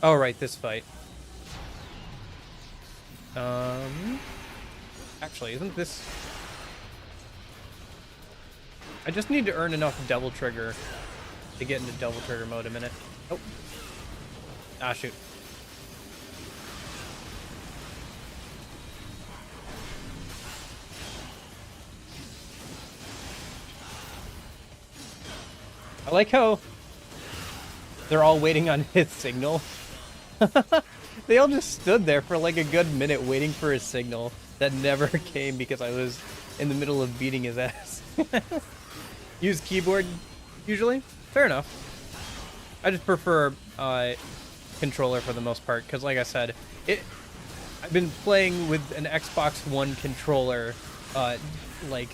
Oh, right, this fight. Actually, isn't this... I just need to earn enough double trigger to get into double trigger mode a minute. Oh. Ah, shoot. I like how they're all waiting on his signal. They all just stood there for like a good minute waiting for his signal that never came because I was in the middle of beating his ass. Use keyboard usually? Fair enough. I just prefer controller for the most part because, like I said, I've been playing with an Xbox One controller like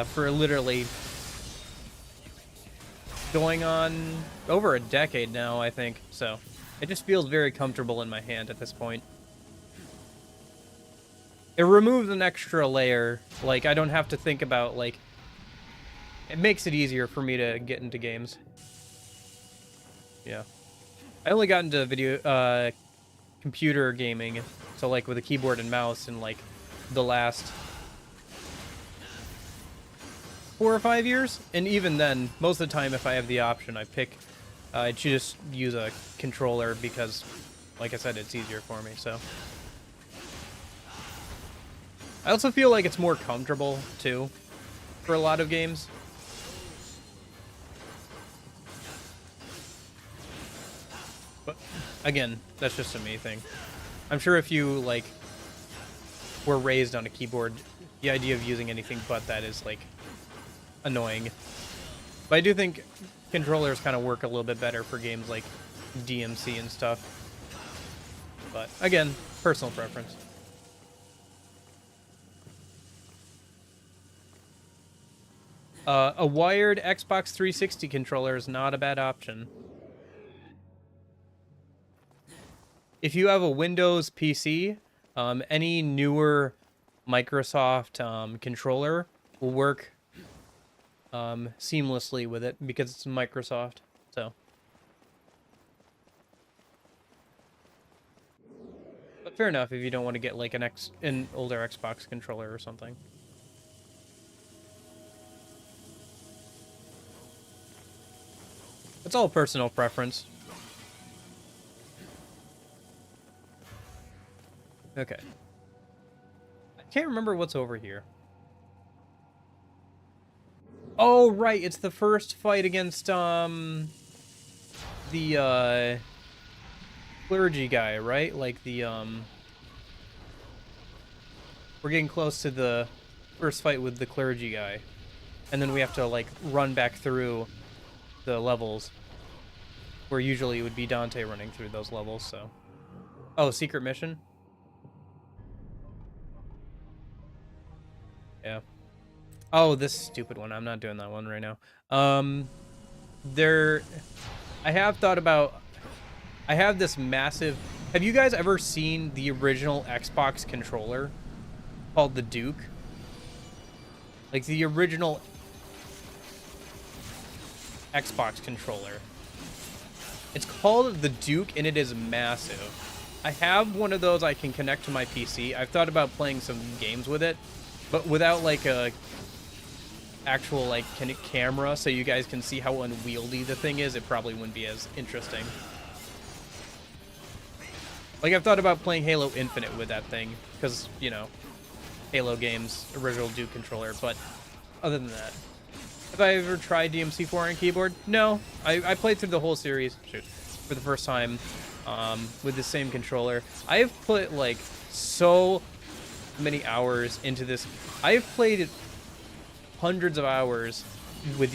for literally going on over a decade now, I think. So it just feels very comfortable in my hand at this point. It removes an extra layer. Like, I don't have to think about, like... It makes it easier for me to get into games. Yeah. I only got into computer gaming, so, like, with a keyboard and mouse in, like, the last 4 or 5 years. And even then, most of the time, if I have the option, I just use a controller because, like I said, it's easier for me, so... I also feel like it's more comfortable, too, for a lot of games. But, again, that's just a me thing. I'm sure if you, like, were raised on a keyboard, the idea of using anything but that is, like, annoying. But I do think controllers kind of work a little bit better for games like DMC and stuff. But, again, personal preference. A wired Xbox 360 controller is not a bad option. If you have a Windows PC, any newer Microsoft controller will work seamlessly with it because it's Microsoft. So, but fair enough if you don't want to get like an older Xbox controller or something. It's all personal preference. Okay. I can't remember what's over here. Oh, right, it's the first fight against, the, clergy guy, right? Like, the, we're getting close to the first fight with the clergy guy. And then we have to, like, run back through the levels. Where usually it would be Dante running through those levels, so... Oh, secret mission? Yeah. Oh, this stupid one. I'm not doing that one right now. I have thought about... I have this massive... Have you guys ever seen the original Xbox controller? Called the Duke? Like, the original Xbox controller. It's called the Duke, and it is massive. I have one of those I can connect to my PC. I've thought about playing some games with it, but without, like, a actual, like, camera so you guys can see how unwieldy the thing is, it probably wouldn't be as interesting. Like, I've thought about playing Halo Infinite with that thing, because, you know, Halo games, original Duke controller, but other than that. Have I ever tried DMC4 on keyboard? No. I played through the whole series for the first time with the same controller. I have put, like, so many hours into this. I've played hundreds of hours with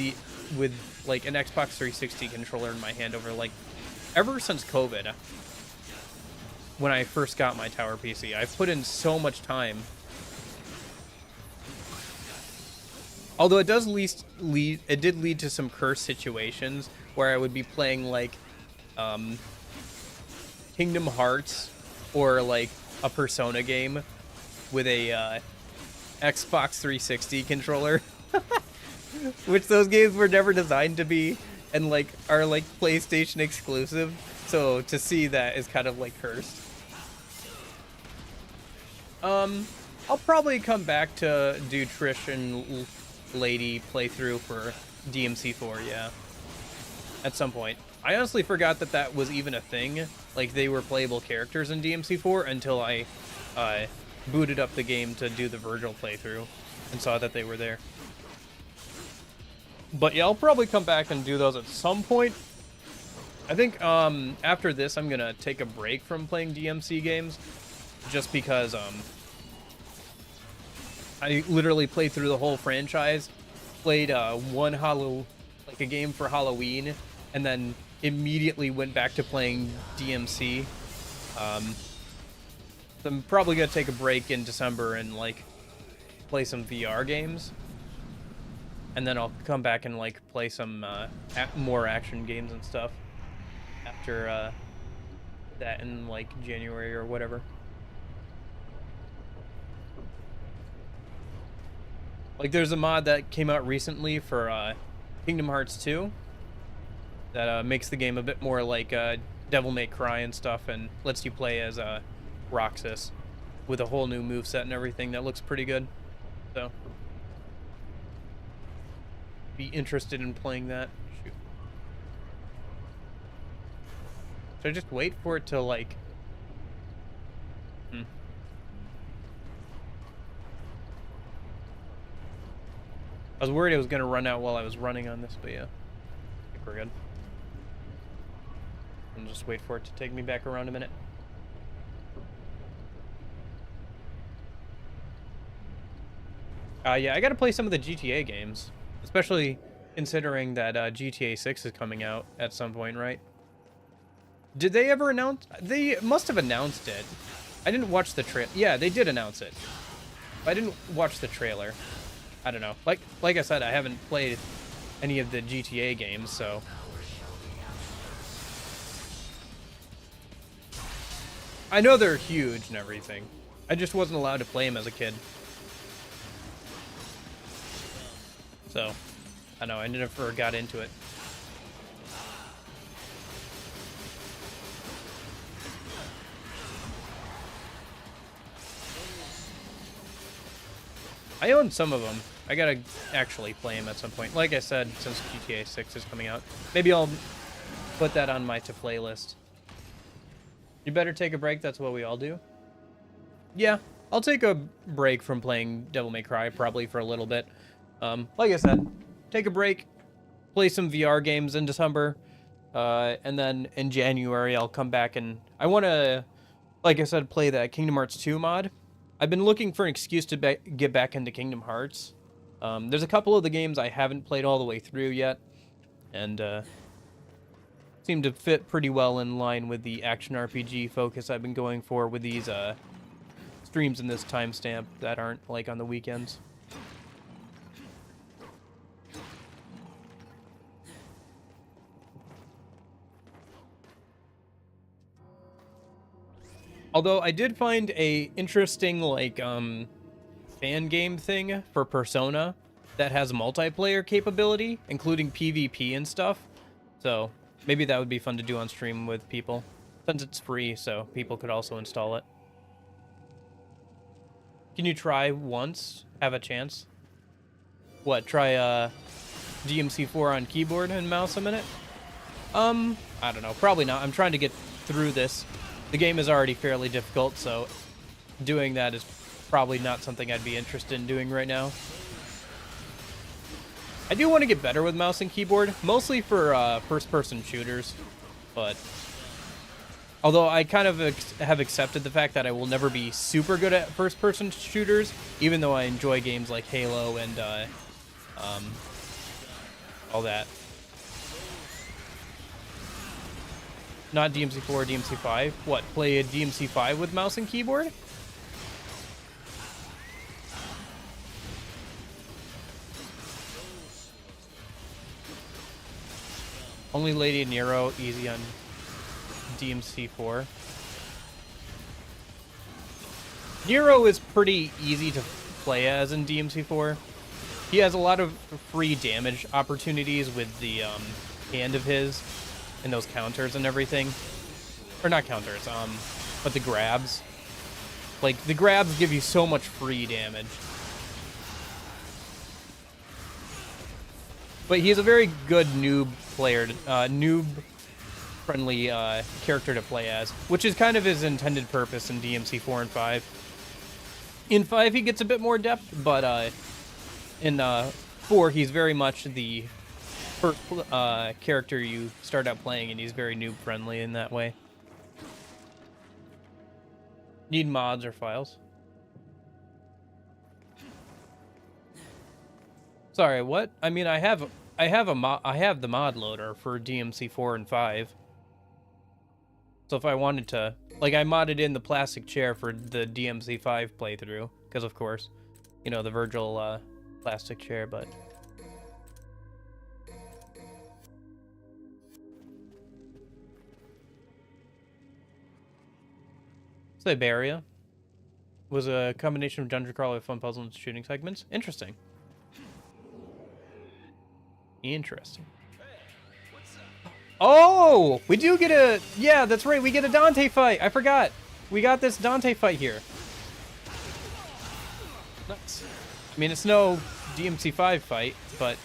like, an Xbox 360 controller in my hand over, like, ever since COVID. When I first got my tower PC. I've put in so much time. Although it does it did lead to some cursed situations where I would be playing, like, Kingdom Hearts or, like, a Persona game with a Xbox 360 controller, which those games were never designed to be, and, like, are, like, PlayStation exclusive. So to see that is kind of, like, cursed. I'll probably come back to do Trish and Lady playthrough for DMC4, yeah. At some point. I honestly forgot that that was even a thing. Like, they were playable characters in DMC4 until I booted up the game to do the Vergil playthrough and saw that they were there. But yeah, I'll probably come back and do those at some point. I think after this, I'm gonna take a break from playing DMC games, just because I literally played through the whole franchise, played like a game for Halloween, and then immediately went back to playing DMC. So I'm probably gonna take a break in December and, like, play some VR games, and then I'll come back and, like, play some more action games and stuff after that in, like, January or whatever. Like, there's a mod that came out recently for Kingdom Hearts 2 that makes the game a bit more like Devil May Cry and stuff, and lets you play as Roxas with a whole new moveset and everything that looks pretty good. So, be interested in playing that. Shoot. Should I just wait for it to, like... I was worried it was going to run out while I was running on this, but yeah. I think we're good. And just wait for it to take me back around a minute. Yeah, I gotta play some of the GTA games. Especially considering that GTA 6 is coming out at some point, right? Did they ever announce? They must have announced it. I didn't watch the trailer. Yeah, they did announce it. I didn't watch the trailer. I don't know. Like I said, I haven't played any of the GTA games, so... I know they're huge and everything. I just wasn't allowed to play them as a kid. So, I know, I never got into it. I own some of them. I gotta actually play him at some point. Like I said, since GTA 6 is coming out, maybe I'll put that on my to-play list. You better take a break, that's what we all do. Yeah, I'll take a break from playing Devil May Cry, probably for a little bit. Like I said, take a break, play some VR games in December, and then in January I'll come back and I want to, like I said, play that Kingdom Hearts 2 mod. I've been looking for an excuse to get back into Kingdom Hearts. There's a couple of the games I haven't played all the way through yet, and seem to fit pretty well in line with the action RPG focus I've been going for with these streams in this timestamp that aren't like on the weekends. Although I did find a interesting like fan game thing for Persona that has multiplayer capability, including PvP and stuff. So maybe that would be fun to do on stream with people, since it's free, so people could also install it. Can you try once? Have a chance? What, try DMC4 on keyboard and mouse a minute? I don't know, probably not. I'm trying to get through this. The game is already fairly difficult, so doing that is probably not something I'd be interested in doing right now. I do want to get better with mouse and keyboard, mostly for first-person shooters, but although I kind of have accepted the fact that I will never be super good at first-person shooters, even though I enjoy games like Halo and all that. Not DMC4, DMC5. What, play a DMC5 with mouse and keyboard? Only Lady Nero, easy on DMC4. Nero is pretty easy to play as in DMC4. He has a lot of free damage opportunities with the hand of his and those counters and everything. Or not counters, but the grabs. Like, the grabs give you so much free damage. But he's a very good noob player, noob-friendly character to play as, which is kind of his intended purpose in DMC 4 and 5. In 5, he gets a bit more depth, but in 4, he's very much the first character you start out playing, and he's very noob-friendly in that way. Need mods or files? Sorry, what? I mean, I have the mod loader for DMC 4 and 5. So if I wanted to, like, I modded in the plastic chair for the DMC 5 playthrough, because of course, you know, the Vergil plastic chair, but Siberia was a combination of dungeon crawler, fun puzzle, and shooting segments. Interesting. Interesting. Oh, we do get a... Yeah, that's right. We get a Dante fight. I forgot. We got this Dante fight here. Nice. I mean, it's no DMC5 fight, but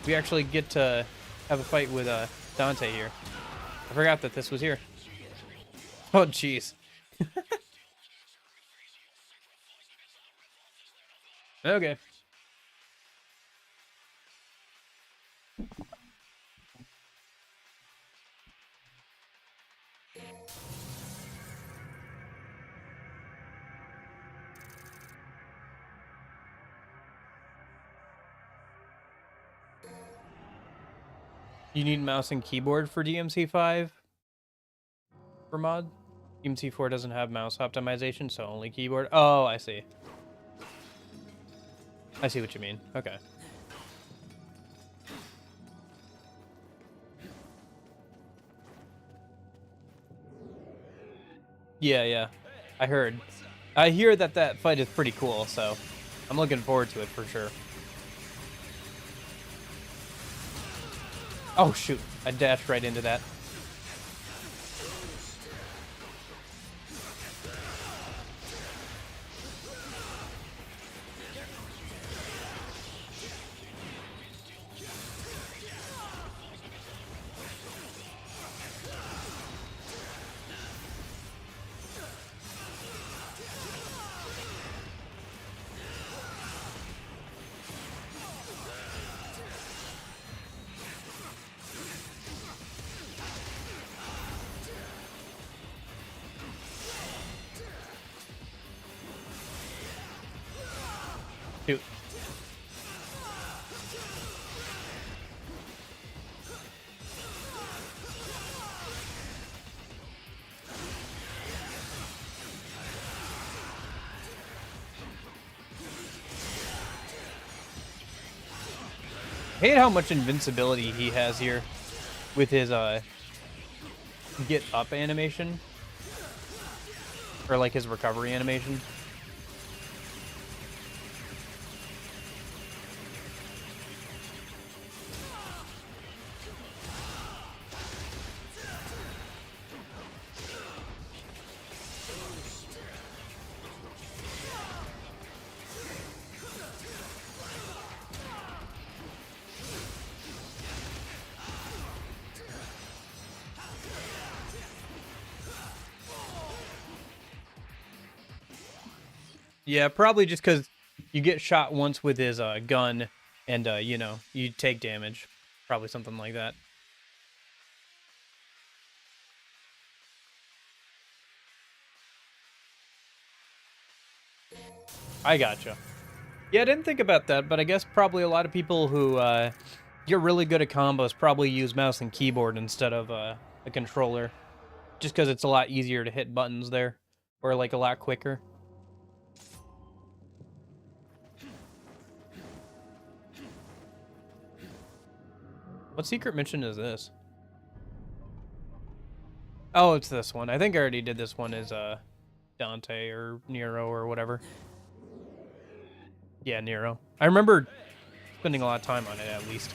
we actually get to have a fight with Dante here. I forgot that this was here. Oh, jeez. Okay. You need mouse and keyboard for DMC5 for mod? DMC4 doesn't have mouse optimization, so only keyboard. Oh, I see. I see what you mean. Okay. Yeah, yeah. I heard. I hear that that fight is pretty cool, so I'm looking forward to it for sure. Oh, shoot. I dashed right into that. hate how much invincibility he has here with his get up animation, or like his recovery animation. Yeah, probably just because you get shot once with his gun, and you know, you take damage. Probably something like that. I gotcha. Yeah, I didn't think about that, but I guess probably a lot of people who get really good at combos probably use mouse and keyboard instead of a controller, just because it's a lot easier to hit buttons there, or like a lot quicker. What secret mission is this? Oh, it's this one. I think I already did this one as Dante or Nero or whatever. Yeah, Nero. I remember spending a lot of time on it, at least.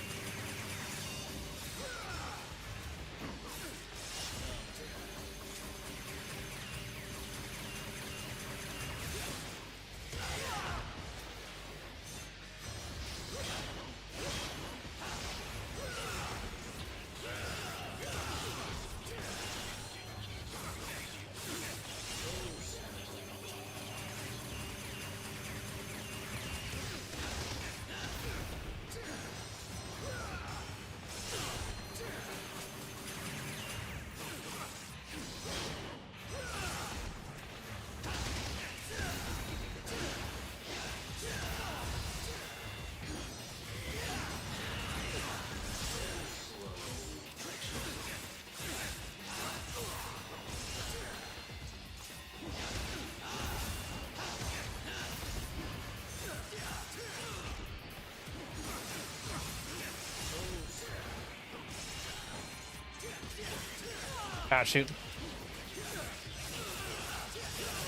Ah, shoot.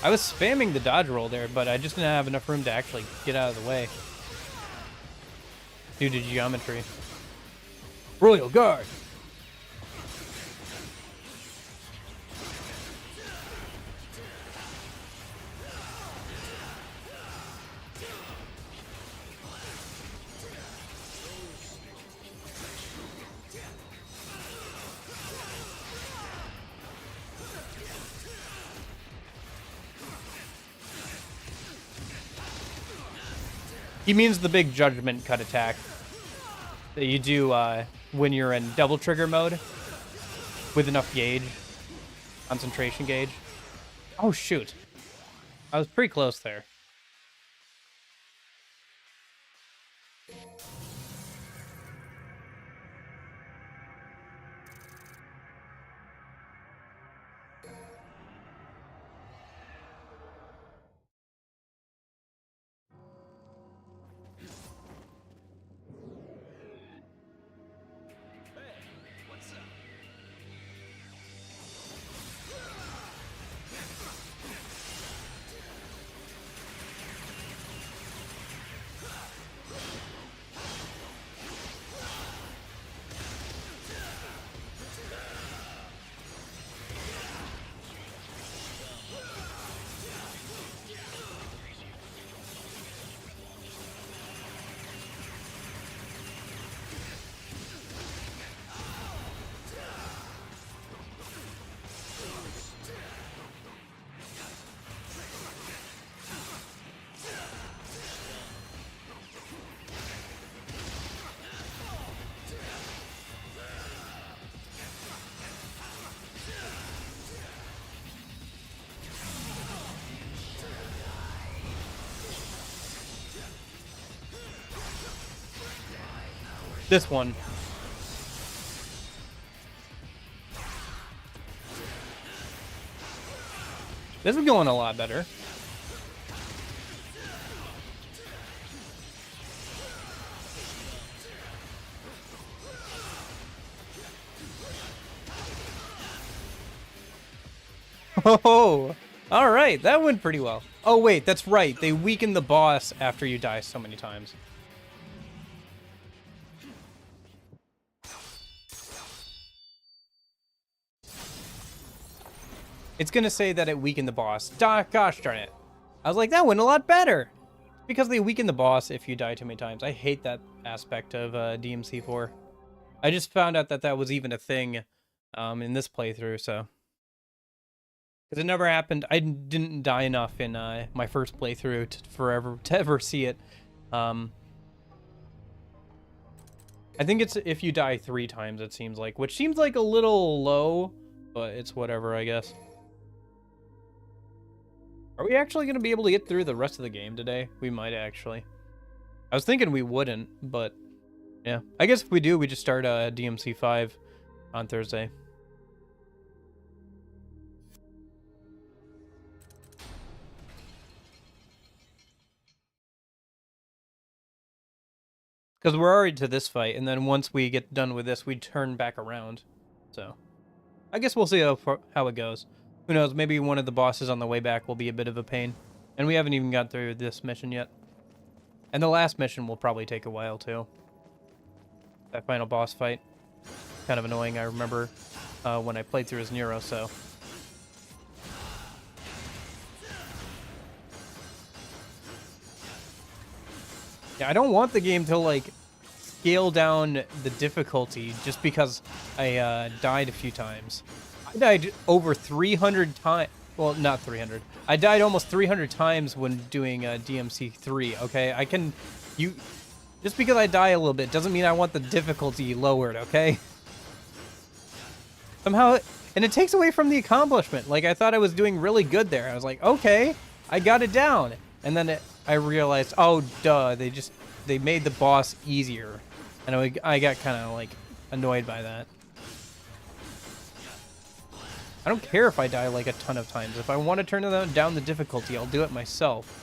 I was spamming the dodge roll there, but I just didn't have enough room to actually get out of the way due to geometry. Royal Guard! He means the big judgment cut attack that you do when you're in double trigger mode with enough gauge, concentration gauge. Oh, shoot. I was pretty close there. This one. This is going a lot better. Oh, all right, that went pretty well. Oh wait, that's right. They weaken the boss after you die so many times. It's gonna say that it weakened the boss. Gosh darn it. I was like, that went a lot better. Because they weaken the boss if you die too many times. I hate that aspect of DMC4. I just found out that that was even a thing in this playthrough, so. Because it never happened. I didn't die enough in my first playthrough to ever see it. I think it's if you die 3 times, it seems like. Which seems like a little low, but it's whatever, I guess. Are we actually going to be able to get through the rest of the game today? We might actually. I was thinking we wouldn't, but yeah. I guess if we do, we just start DMC 5 on Thursday. Because we're already to this fight, and then once we get done with this, we turn back around. So, I guess we'll see how it goes. Who knows, maybe one of the bosses on the way back will be a bit of a pain. And we haven't even got through this mission yet. And the last mission will probably take a while, too. That final boss fight. Kind of annoying, I remember when I played through as Nero, so... Yeah, I don't want the game to, like, scale down the difficulty just because I died a few times. I died over 300 times. Well, not 300. I died almost 300 times when doing DMC 3, okay? I can... Just because I die a little bit doesn't mean I want the difficulty lowered, okay? Somehow... And it takes away from the accomplishment. Like, I thought I was doing really good there. I was like, okay, I got it down. And then I realized, oh, duh, they made the boss easier. And I got kind of, like, annoyed by that. I don't care if I die, like, a ton of times. If I want to turn down the difficulty, I'll do it myself.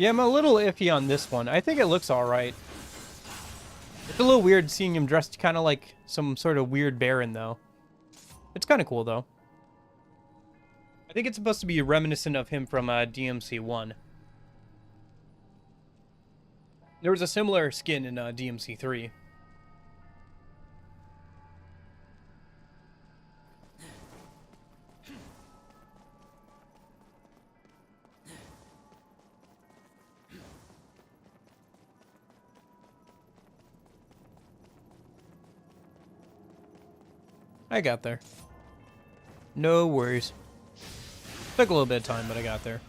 Yeah, I'm a little iffy on this one. I think it looks alright. It's a little weird seeing him dressed kind of like some sort of weird baron, though. It's kind of cool, though. I think it's supposed to be reminiscent of him from DMC 1. There was a similar skin in DMC 3. I got there. No worries. Took a little bit of time, but I got there.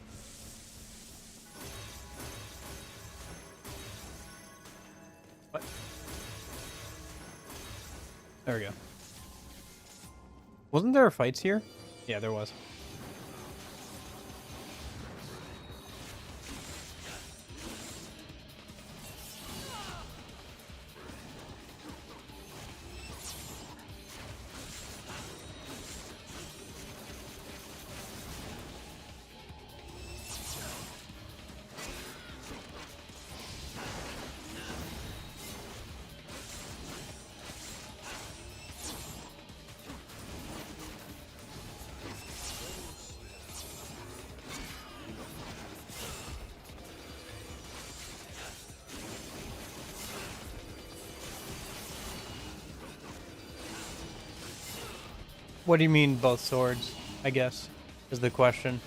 What? There we go. Wasn't there fights here? Yeah, there was. What do you mean both swords? I guess is the question.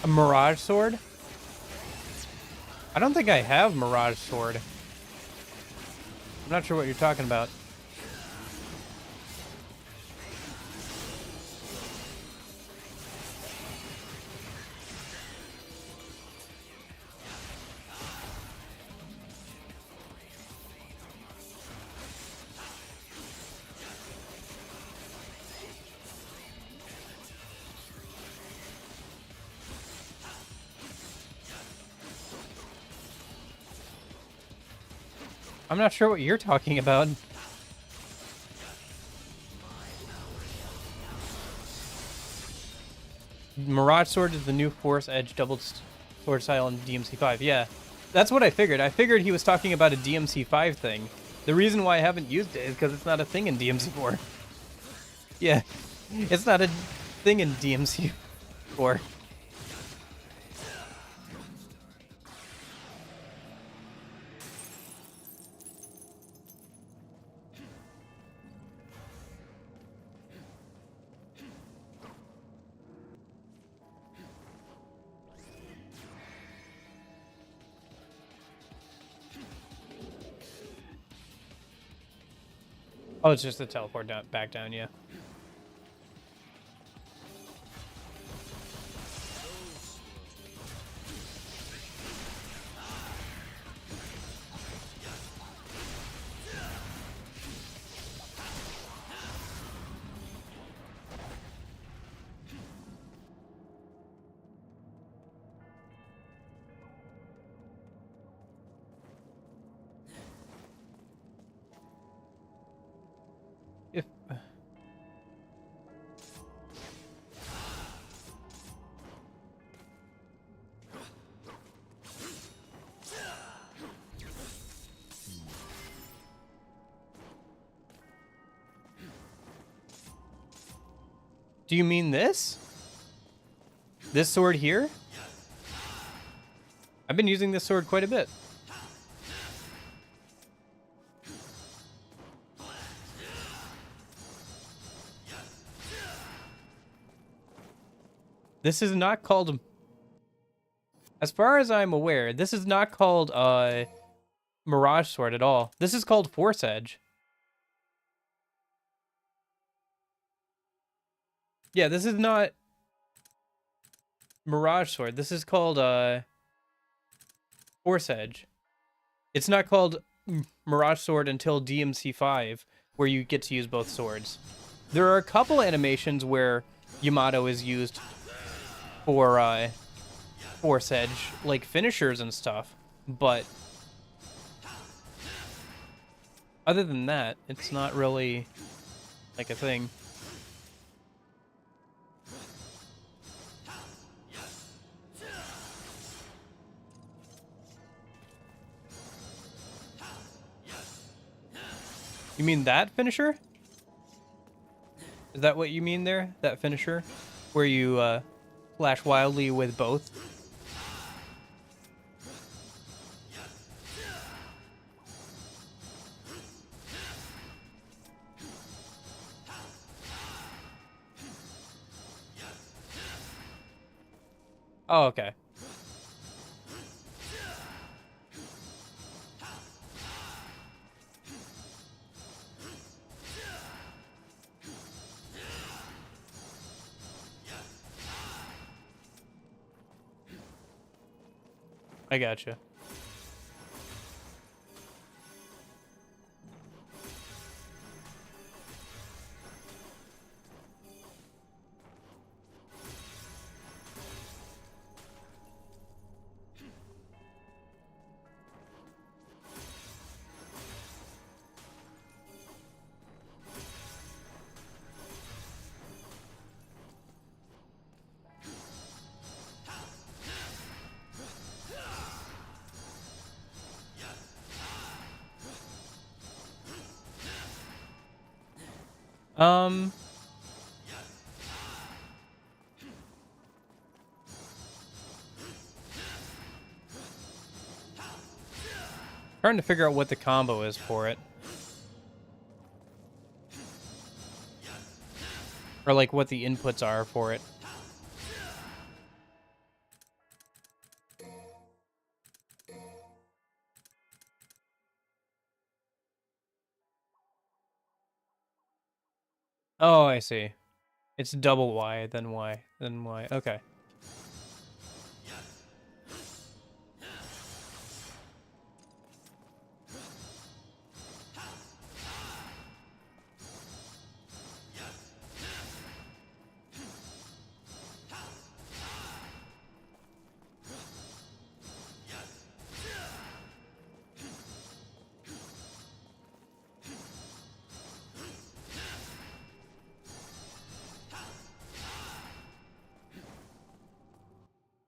A Mirage Sword? I don't think I have Mirage Sword. I'm not sure what you're talking about. I'm not sure what you're talking about. Mirage Sword is the new Force Edge double sword style in DMC5. Yeah, that's what I figured. I figured he was talking about a DMC5 thing. The reason why I haven't used it is because it's not a thing in DMC4. Yeah, it's not a thing in DMC4. Oh, it's just a teleport down, back down, yeah. If do you mean this? This sword here? I've been using this sword quite a bit. This is not called, as far as I'm aware, this is not called Mirage Sword at all. This is called Force Edge. Yeah, this is not Mirage Sword. This is called Force Edge. It's not called Mirage Sword until DMC5, where you get to use both swords. There are a couple animations where Yamato is used for Force Edge, like finishers and stuff, but other than that, it's not really like a thing. You mean that finisher? Is that what you mean there? That finisher? Where you flash wildly with both? Oh, okay. I gotcha. Um, trying to figure out what the combo is for it. Or like what the inputs are for it. Oh, I see. It's double Y, then Y, then Y. Okay.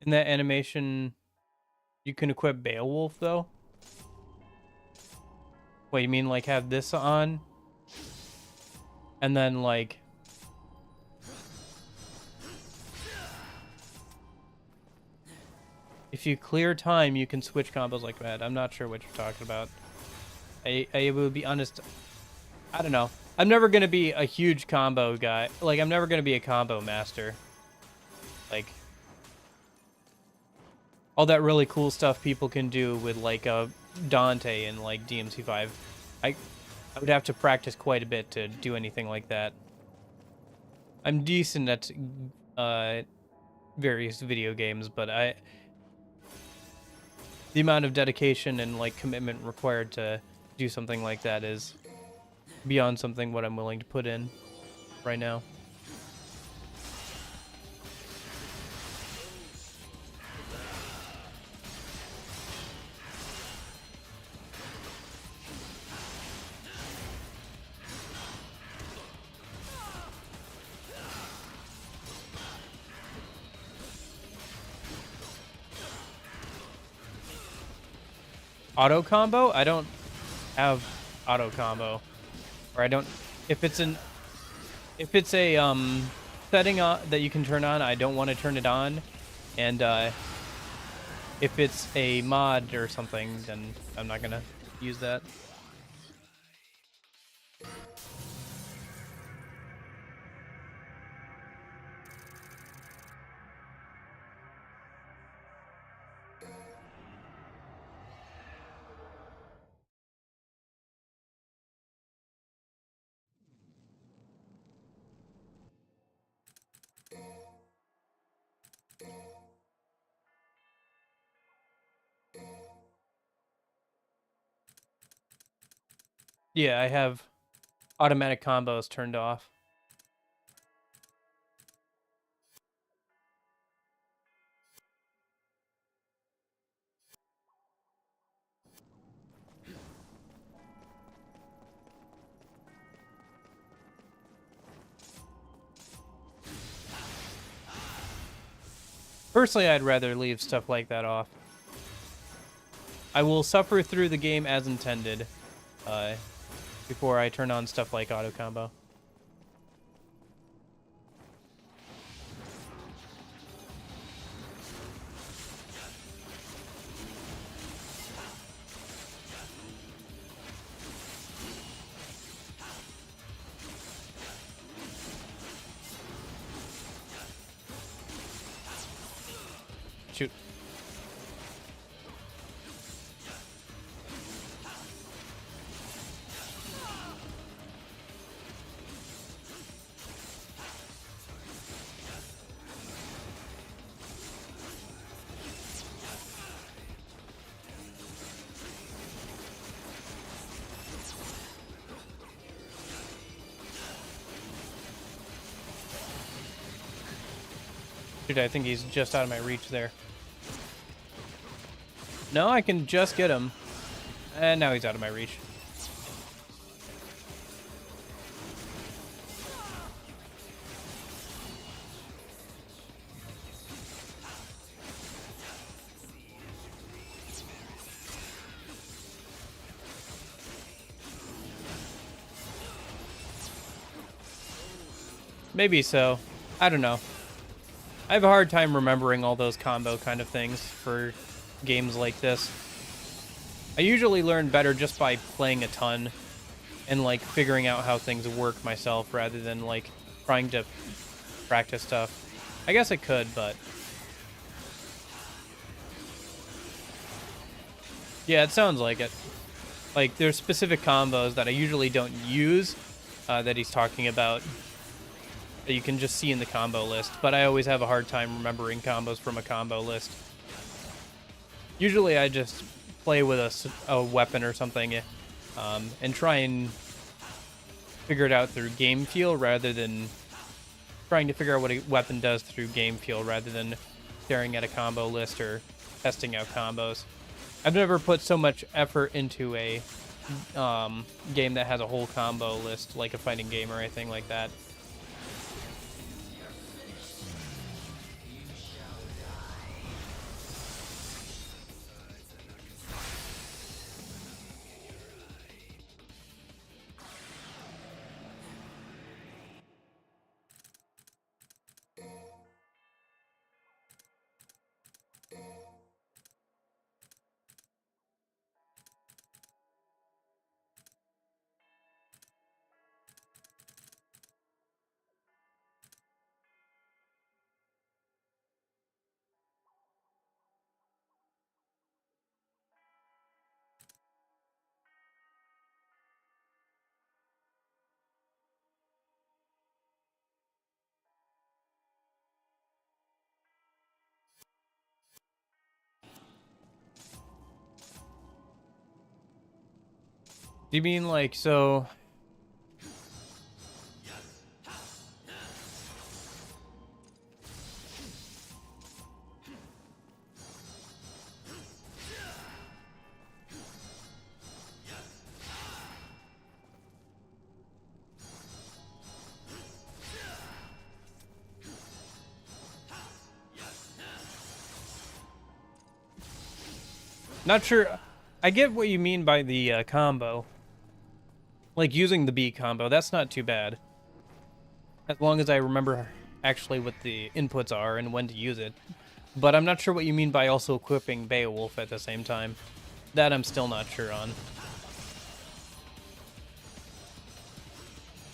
In that animation, you can equip Beowulf, though? Wait, you mean, like, have this on? And then, like... if you clear time, you can switch combos like that. I'm not sure what you're talking about. I will be honest, I don't know. I'm never going to be a huge combo guy. Like, I'm never going to be a combo master. Like... all that really cool stuff people can do with, like, Dante and, like, DMC 5. I would have to practice quite a bit to do anything like that. I'm decent at various video games, but the amount of dedication and, like, commitment required to do something like that is beyond something what I'm willing to put in right now. Auto combo? I don't have auto combo, or I don't. If it's a setting on that you can turn on, I don't want to turn it on, and if it's a mod or something, then I'm not gonna use that. Yeah, I have automatic combos turned off. Personally, I'd rather leave stuff like that off. I will suffer through the game as intended before I turn on stuff like auto combo. Shoot. Dude, I think he's just out of my reach there. No, I can just get him. And now he's out of my reach. Maybe so. I don't know. I have a hard time remembering all those combo kind of things for games like this. I usually learn better just by playing a ton and, like, figuring out how things work myself rather than, like, trying to practice stuff. I guess I could, but... yeah, it sounds like it. Like, there's specific combos that I usually don't use that he's talking about that you can just see in the combo list, but I always have a hard time remembering combos from a combo list. Usually I just play with a weapon or something and try and figure it out through game feel rather than trying to figure out what a weapon does through game feel rather than staring at a combo list or testing out combos. I've never put so much effort into a game that has a whole combo list, like a fighting game or anything like that. Do you mean like, so... not sure. I get what you mean by the combo. Like using the B combo, that's not too bad. As long as I remember actually what the inputs are and when to use it. But I'm not sure what you mean by also equipping Beowulf at the same time. That I'm still not sure on.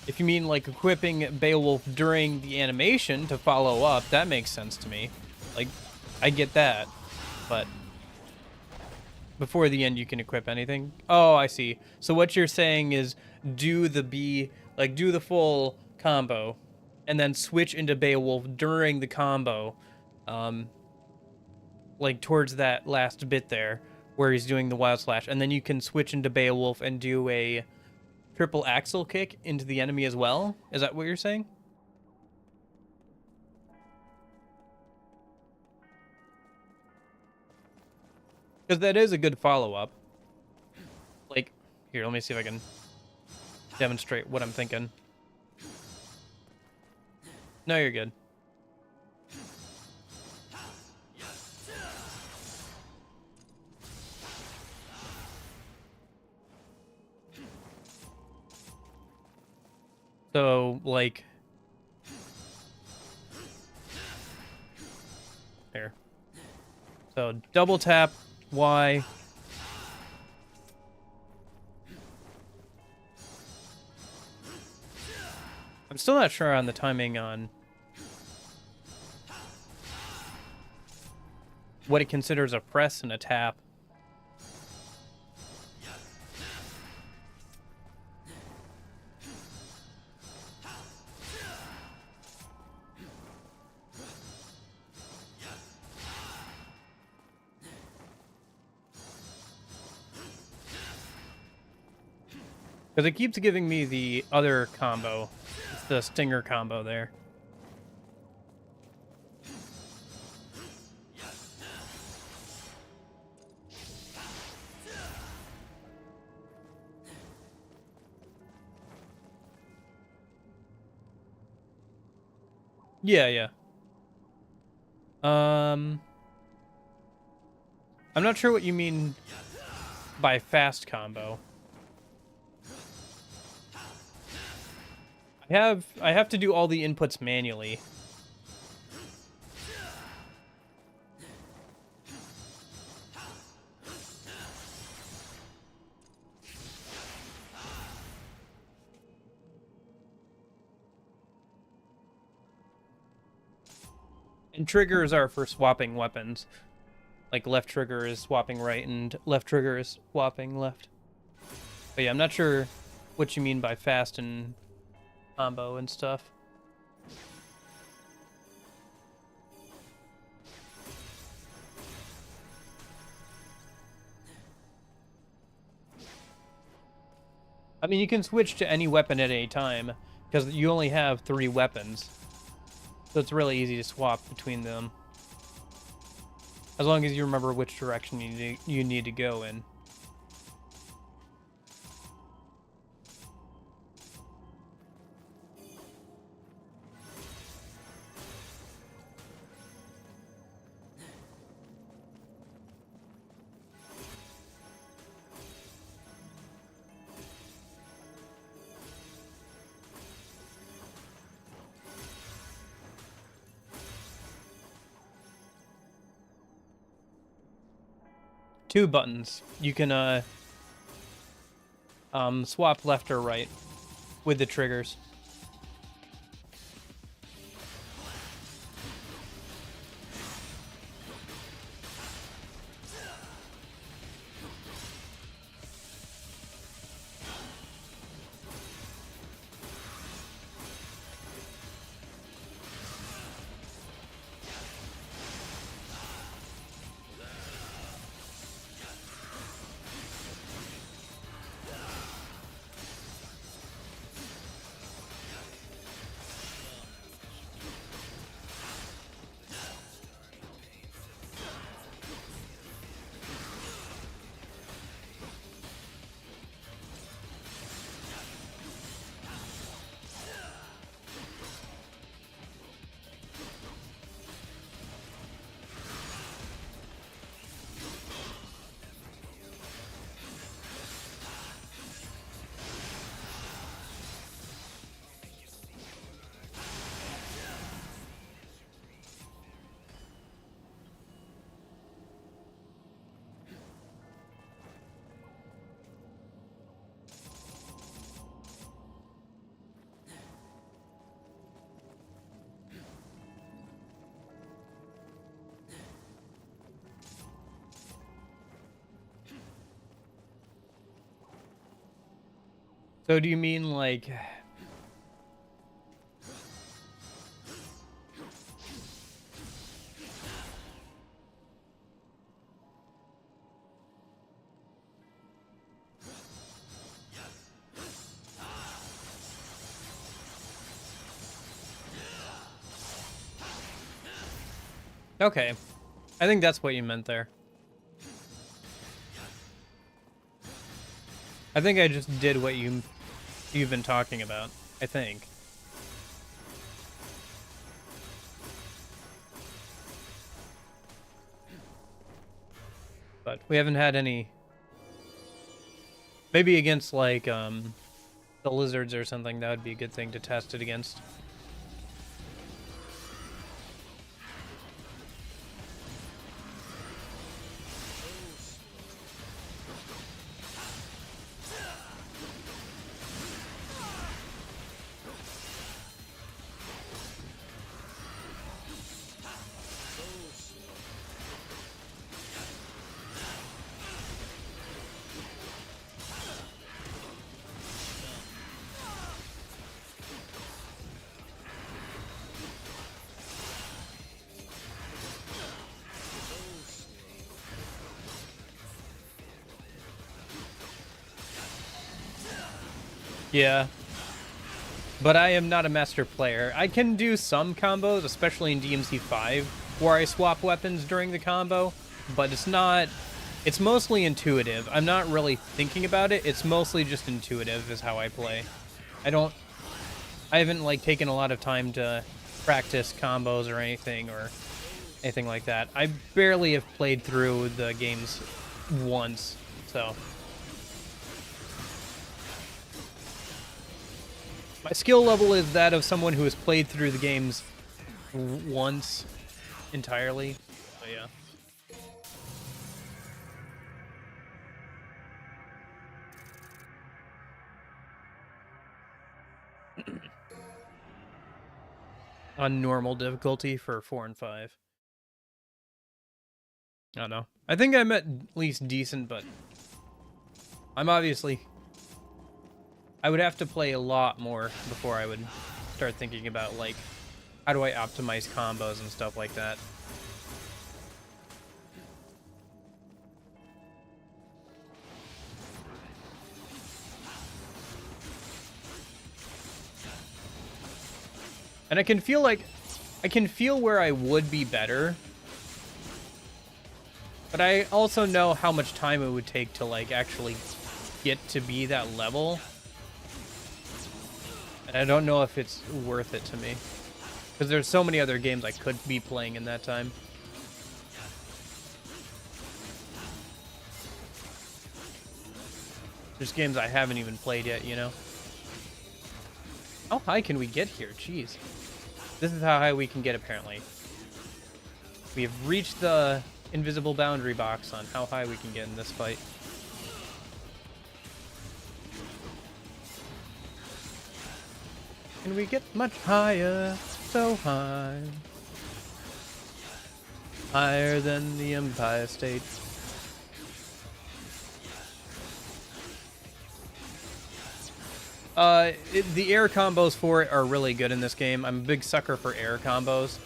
If you mean like equipping Beowulf during the animation to follow up, that makes sense to me. Like, I get that. But before the end, you can equip anything. Oh, I see. So what you're saying is do the B, like do the full combo, and then switch into Beowulf during the combo, like towards that last bit there where he's doing the Wild Slash, and then you can switch into Beowulf and do a triple axle kick into the enemy as well. Is that what you're saying? Because that is a good follow-up. Like, here, let me see if I can demonstrate what I'm thinking. No, you're good. So, like... here. So, double tap Y. I'm still not sure on the timing on what it considers a press and a tap. Because it keeps giving me the other combo. It's the stinger combo there. Yeah, yeah. I'm not sure what you mean by fast combo. I have to do all the inputs manually. And triggers are for swapping weapons. Like left trigger is swapping right and left trigger is swapping left. But yeah, I'm not sure what you mean by fast and combo and stuff. I mean, you can switch to any weapon at any time, because you only have 3 weapons. So it's really easy to swap between them. As long as you remember which direction you need to go in. Two buttons. You can swap left or right with the triggers. So do you mean like... Okay. I think that's what you meant there. I think I just did what you've been talking about, I think. But we haven't had any... Maybe against, like, the lizards or something, that would be a good thing to test it against. Yeah. But I am not a master player. I can do some combos, especially in DMC 5, where I swap weapons during the combo, but it's not... It's mostly intuitive. I'm not really thinking about it. It's mostly just intuitive is how I play. I haven't, like, taken a lot of time to practice combos or anything like that. I barely have played through the games once, so... My skill level is that of someone who has played through the games once entirely. So yeah. On normal difficulty for 4 and 5. I don't know. I think I'm at least decent, but I'm obviously... I would have to play a lot more before I would start thinking about, like, how do I optimize combos and stuff like that. And I can feel where I would be better. But I also know how much time it would take to, like, actually get to be that level. And I don't know if it's worth it to me. Because there's so many other games I could be playing in that time. There's games I haven't even played yet, you know? How high can we get here? Jeez. This is how high we can get, apparently. We have reached the invisible boundary box on how high we can get in this fight. Can we get much higher? So high. Higher than the Empire State. The air combos for it are really good in this game. I'm a big sucker for air combos.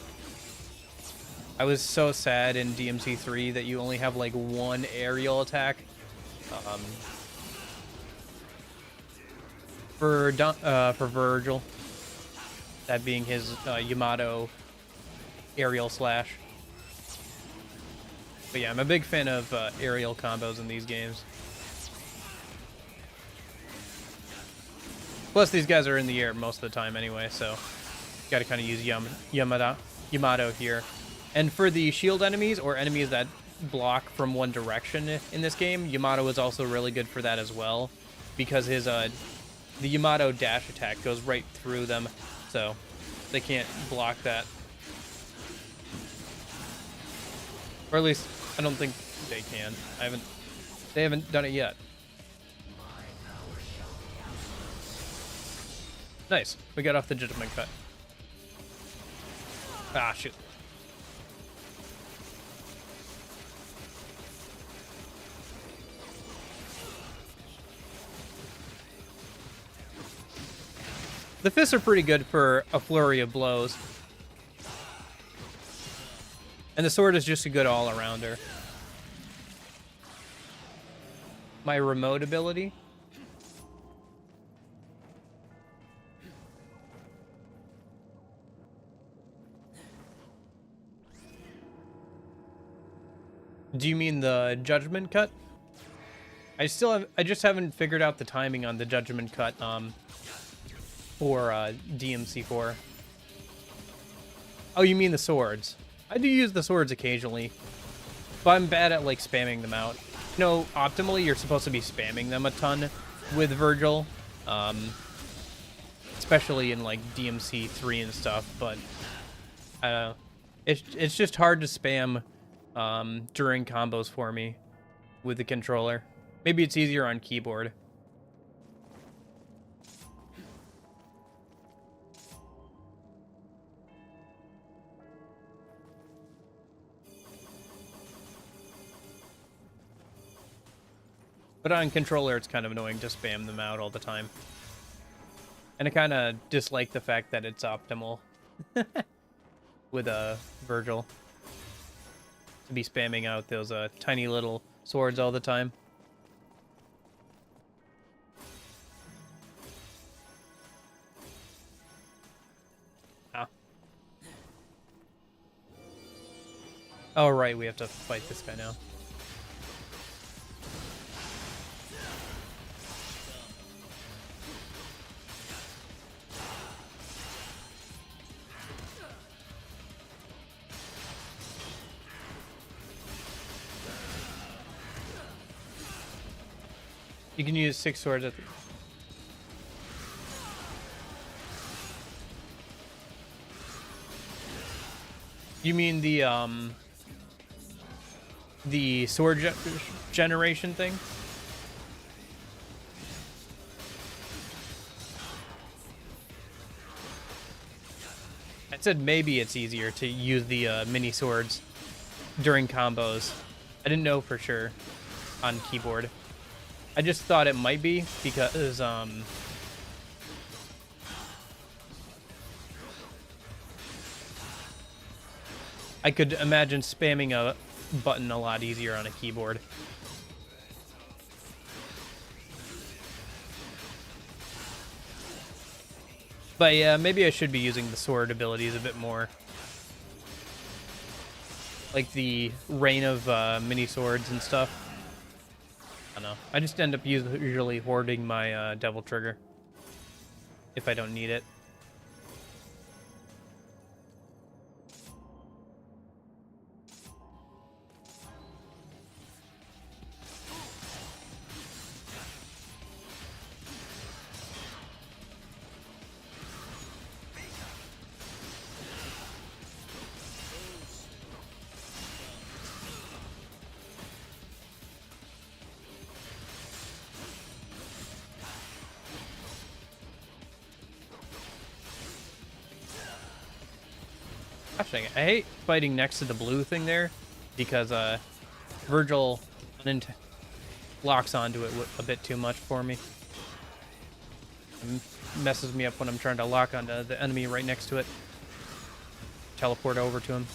I was so sad in DMC 3 that you only have like one aerial attack. For Vergil, that being his Yamato aerial slash. But yeah, I'm a big fan of aerial combos in these games. Plus, these guys are in the air most of the time anyway, so got to kind of use Yamato here. And for the shield enemies, or enemies that block from one direction in this game, Yamato is also really good for that as well, because his the Yamato dash attack goes right through them, so they can't block that. Or at least, I don't think they can. They haven't done it yet. Nice. We got off the judgment cut. Ah, shoot. The fists are pretty good for a flurry of blows. And the sword is just a good all-arounder. My remote ability? Do you mean the judgment cut? I just haven't figured out the timing on the judgment cut for DMC 4. Oh, you mean the swords? I do use the swords occasionally, but I'm bad at like spamming them out. You know, optimally you're supposed to be spamming them a ton with Vergil, especially in like DMC 3 and stuff. But it's just hard to spam during combos for me with the controller. Maybe it's easier on keyboard. But on controller, it's kind of annoying to spam them out all the time. And I kind of dislike the fact that it's optimal with Vergil. To be spamming out those tiny little swords all the time. Ah. Oh, right, we have to fight this guy now. You can use 6 swords at the... You mean the sword generation thing? I said maybe it's easier to use the mini swords during combos. I didn't know for sure on keyboard. I just thought it might be because I could imagine spamming a button a lot easier on a keyboard. But yeah, maybe I should be using the sword abilities a bit more. Like the rain of mini swords and stuff. I don't know. I just end up usually hoarding my devil trigger if I don't need it. Gosh dang it. I hate fighting next to the blue thing there because Vergil locks onto it a bit too much for me. It messes me up when I'm trying to lock onto the enemy right next to it. Teleport over to him.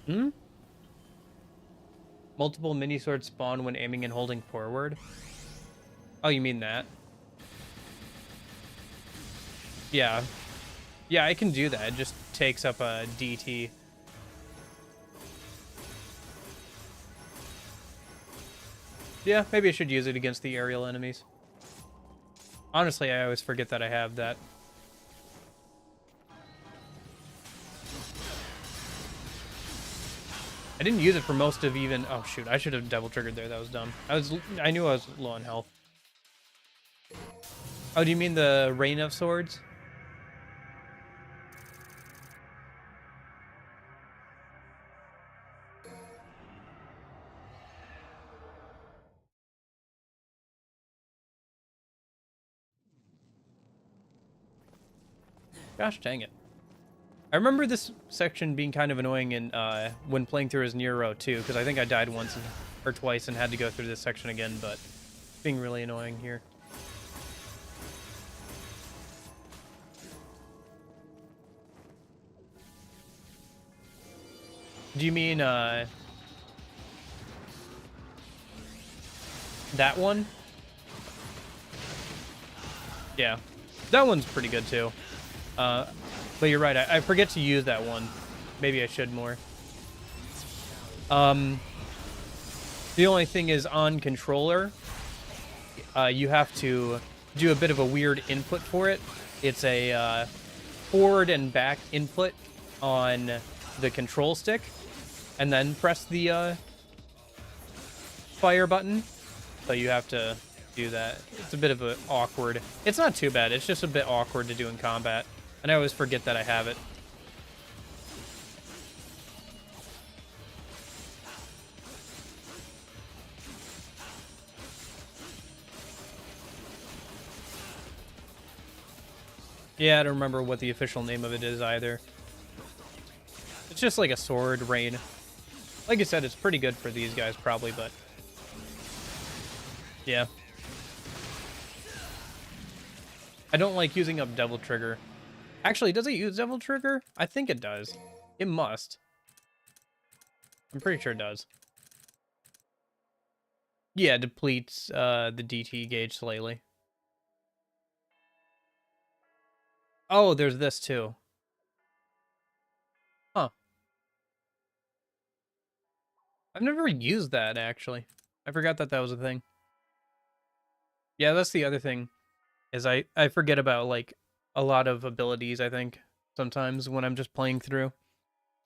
Hmm? Multiple mini swords spawn when aiming and holding forward. Oh, you mean that? Yeah. Yeah, I can do that. It just takes up a DT. Yeah, maybe I should use it against the aerial enemies. Honestly, I always forget that I have that. I didn't use it for most of even... Oh, shoot. I should have double triggered there. That was dumb. I knew I was low on health. Oh, do you mean the Rain of Swords? Gosh dang it. I remember this section being kind of annoying in when playing through as Nero too, because I think I died once or twice and had to go through this section again, but being really annoying here. Do you mean that one? Yeah, that one's pretty good too. But you're right, I forget to use that one. Maybe I should more. The only thing is on controller, you have to do a bit of a weird input for it. It's a forward and back input on the control stick, and then press the fire button. So you have to do that. It's a bit of a awkward. It's not too bad. It's just a bit awkward to do in combat. And I always forget that I have it. Yeah, I don't remember what the official name of it is either. It's just like a sword rain. Like I said, it's pretty good for these guys probably, but... yeah. I don't like using up Devil Trigger. Actually, does it use Devil Trigger? I think it does. It must. I'm pretty sure it does. Yeah, it depletes the DT gauge slightly. Oh, there's this too. Huh. I've never used that, actually. I forgot that that was a thing. Yeah, that's the other thing, is I forget about, like, a lot of abilities, I think, sometimes when I'm just playing through.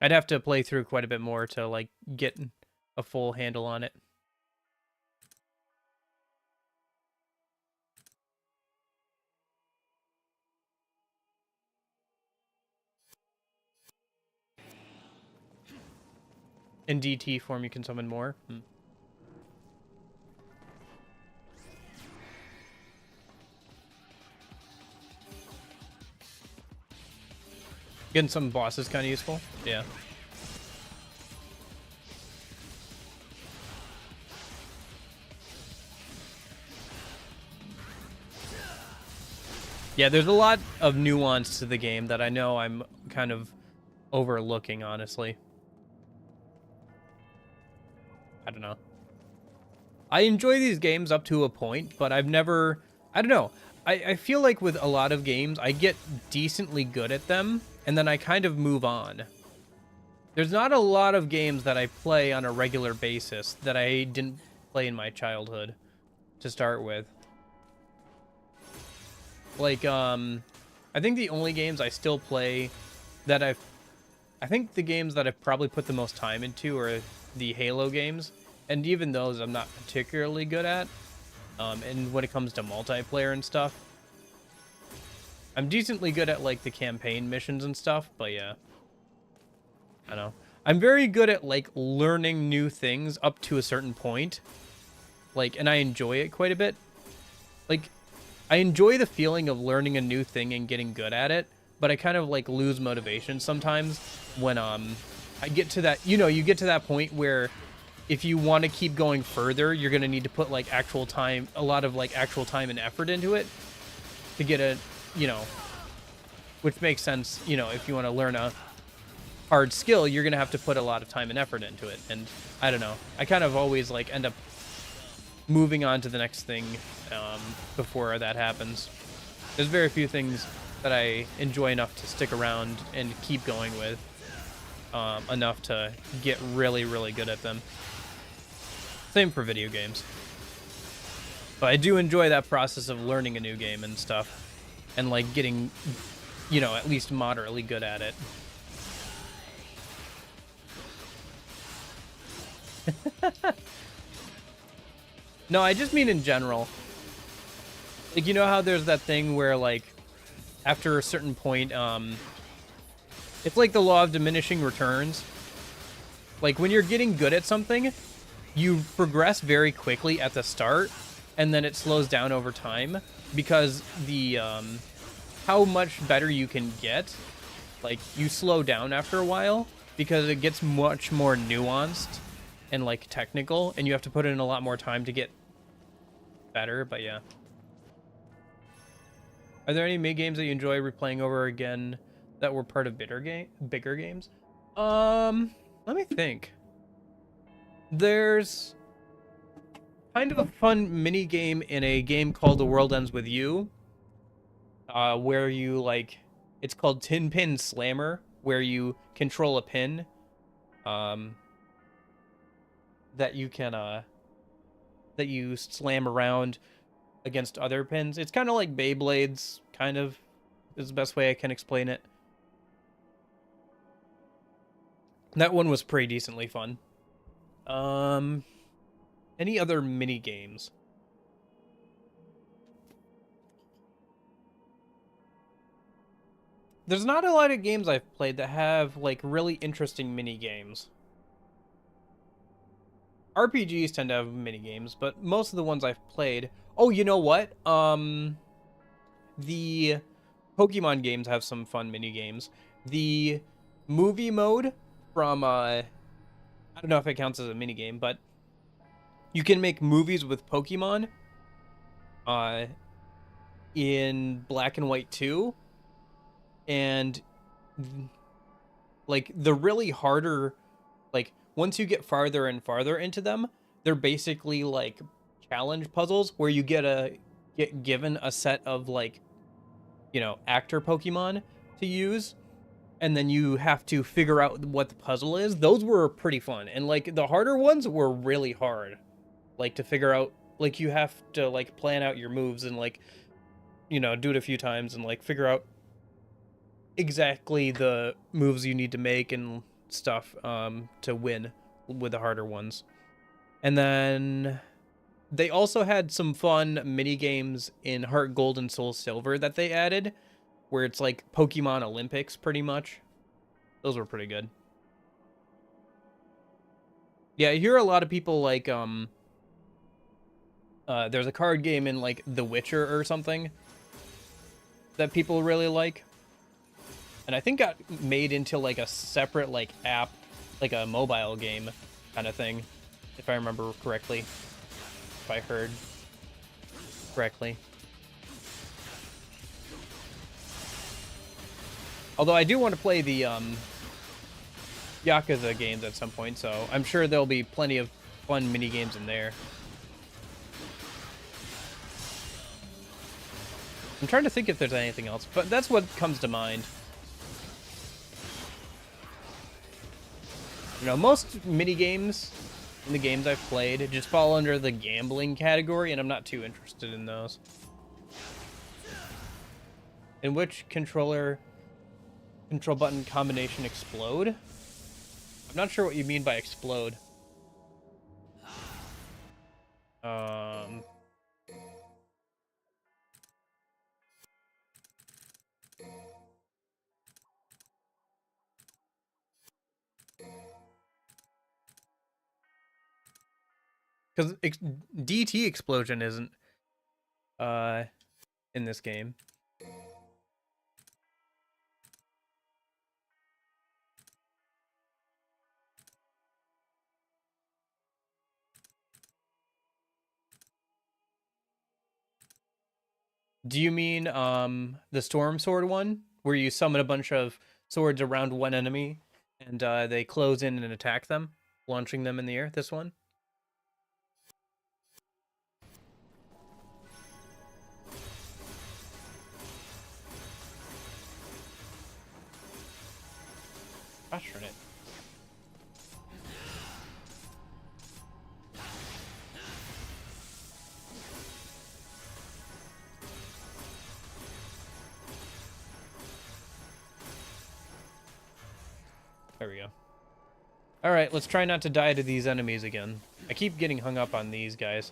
I'd have to play through quite a bit more to, like, get a full handle on it. In DT form, you can summon more. Getting some bosses kind of useful. Yeah. Yeah, there's a lot of nuance to the game that I know I'm kind of overlooking, honestly. I don't know. I enjoy these games up to a point, but I've never... I don't know. I feel like with a lot of games, I get decently good at them, and then I kind of move on. There's not a lot of games that I play on a regular basis that I didn't play in my childhood to start with. Like, I think the only games I still play that I think the games that I've probably put the most time into are the Halo games, and even those I'm not particularly good at. And when it comes to multiplayer and stuff, I'm decently good at, like, the campaign missions and stuff, but yeah. I don't know. I'm very good at, like, learning new things up to a certain point. Like, and I enjoy it quite a bit. Like, I enjoy the feeling of learning a new thing and getting good at it, but I kind of, like, lose motivation sometimes when, I get to that, you know, you get to that point where if you want to keep going further, you're going to need to put, like, actual time, a lot of, like, actual time and effort into it to get a, you know, which makes sense, you know, if you want to learn a hard skill, you're going to have to put a lot of time and effort into it. And I don't know, I kind of always, like, end up moving on to the next thing before that happens. There's very few things that I enjoy enough to stick around and keep going with enough to get really, really good at them. Same for video games. But I do enjoy that process of learning a new game and stuff. And, like, getting, you know, at least moderately good at it. No, I just mean in general. Like, you know how there's that thing where, like, after a certain point, it's like the law of diminishing returns. Like, when you're getting good at something, you progress very quickly at the start, and then it slows down over time, because the, how much better you can get, like, you slow down after a while, because it gets much more nuanced and, like, technical, and you have to put in a lot more time to get better, but yeah. Are there any mini games that you enjoy replaying over again that were part of bigger games? Let me think. There's kind of a fun mini game in a game called The World Ends With You, where you, like, it's called Tin Pin Slammer, where you control a pin, that you can, that you slam around against other pins. It's kind of like Beyblades, kind of, is the best way I can explain it. That one was pretty decently fun. Any other mini games? There's not a lot of games I've played that have, like, really interesting mini games. RPGs tend to have mini games, but most of the ones I've played... Oh, you know what? The Pokemon games have some fun mini games. The movie mode from, I don't know if it counts as a mini game, but you can make movies with Pokemon, in Black and White 2, and, like, the really harder, like, once you get farther and farther into them, they're basically, like, challenge puzzles where you get given a set of, like, you know, actor Pokemon to use, and then you have to figure out what the puzzle is. Those were pretty fun, and like the harder ones were really hard, like to figure out. Like you have to like plan out your moves and like, you know, do it a few times and like figure out exactly the moves you need to make and stuff to win with the harder ones. And then they also had some fun mini games in Heart Gold and Soul Silver that they added, where it's like Pokemon Olympics pretty much. Those were pretty good. Yeah, I hear a lot of people like there's a card game in like The Witcher or something that people really like. And I think got made into like a separate like app, like a mobile game kind of thing, if I remember correctly. If I heard correctly. Although I do want to play the Yakuza games at some point, so I'm sure there'll be plenty of fun mini games in there. I'm trying to think if there's anything else, but that's what comes to mind. You know, most mini games in the games I've played just fall under the gambling category, and I'm not too interested in those. In which control button combination explode? I'm not sure what you mean by explode. Because DT explosion isn't in this game. Do you mean the Storm Sword one, where you summon a bunch of swords around one enemy and they close in and attack them, launching them in the air? This one? Gosh darn it. There we go. Alright, let's try not to die to these enemies again. I keep getting hung up on these guys.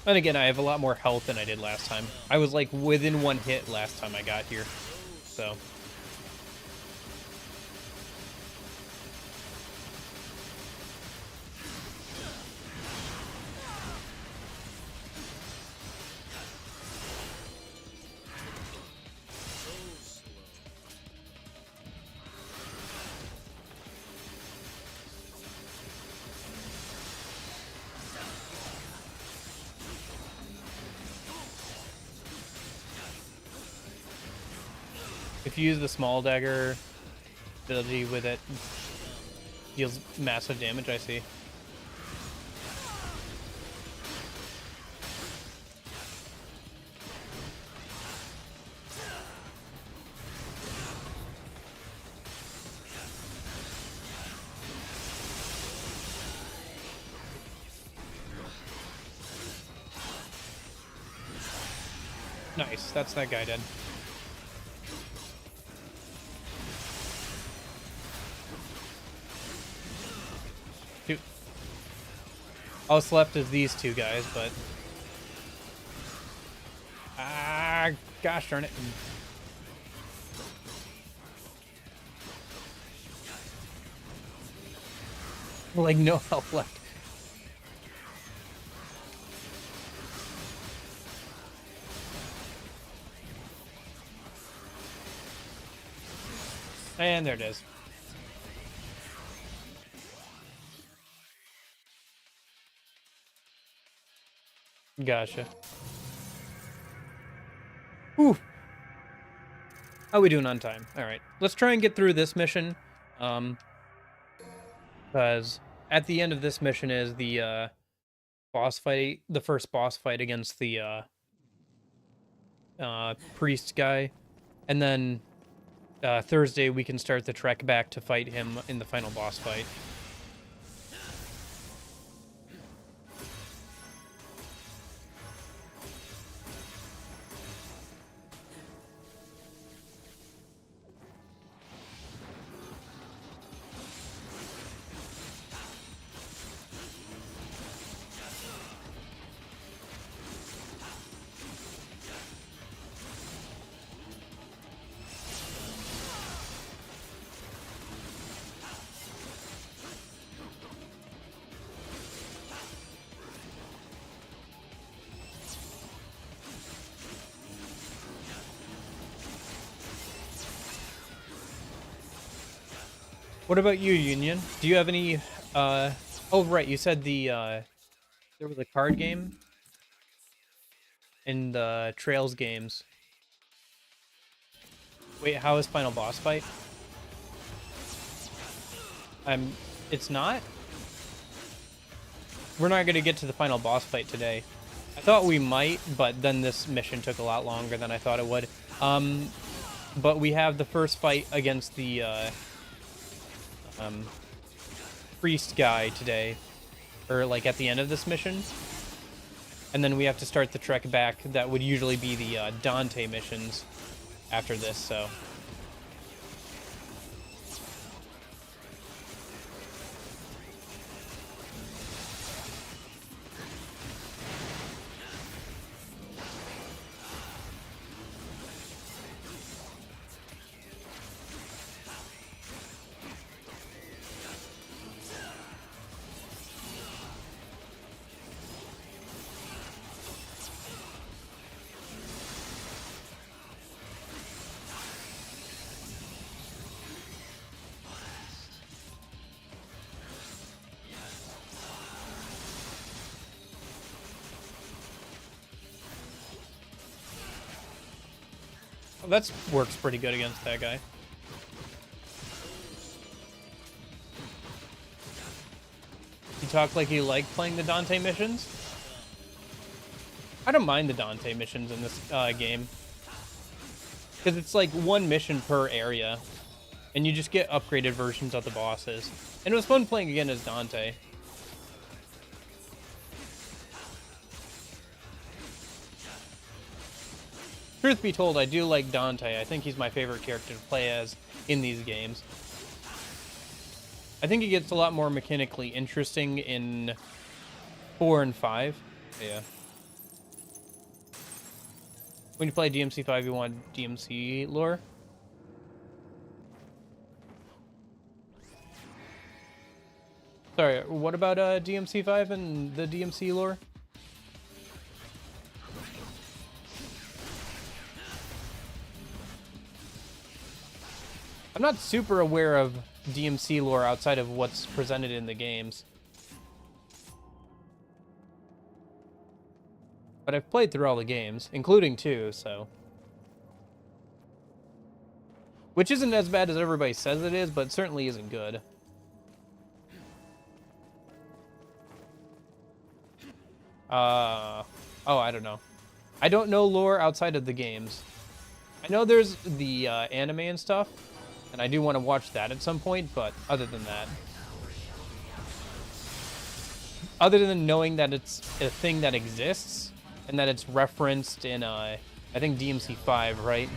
And again, I have a lot more health than I did last time. I was like within one hit last time I got here. So... if you use the small dagger ability with it, deals massive damage, I see. Nice, that's that guy dead. Dude. All left is these two guys, but... ah, gosh darn it. Like, no health left. And there it is. Gotcha. Whew. How are we doing on time? Alright, let's try and get through this mission. Because at the end of this mission is the boss fight, the first boss fight against the priest guy, and then Thursday we can start the trek back to fight him in the final boss fight. What about you, Union? Do you have any, oh, right, you said there was a card game in the Trails games. Wait, how is Final Boss Fight? It's not? We're not gonna get to the Final Boss Fight today. I thought we might, but then this mission took a lot longer than I thought it would. But we have the first fight against the, priest guy today, or like at the end of this mission, and then we have to start the trek back. That would usually be the Dante missions after this, so that works pretty good against that guy. You talk like you like playing the Dante missions? I don't mind the Dante missions in this game, because it's like one mission per area, and you just get upgraded versions of the bosses. And it was fun playing again as Dante. Truth be told, I do like Dante. I think he's my favorite character to play as in these games. I think he gets a lot more mechanically interesting in 4 and 5. Yeah. When you play DMC 5, you want DMC lore? Sorry, what about DMC 5 and the DMC lore? I'm not super aware of DMC lore outside of what's presented in the games. But I've played through all the games, including 2, so... Which isn't as bad as everybody says it is, but certainly isn't good. Oh, I don't know. I don't know lore outside of the games. I know there's the anime and stuff, and I do want to watch that at some point, but other than that... Other than knowing that it's a thing that exists, and that it's referenced in, I think DMC 5, right?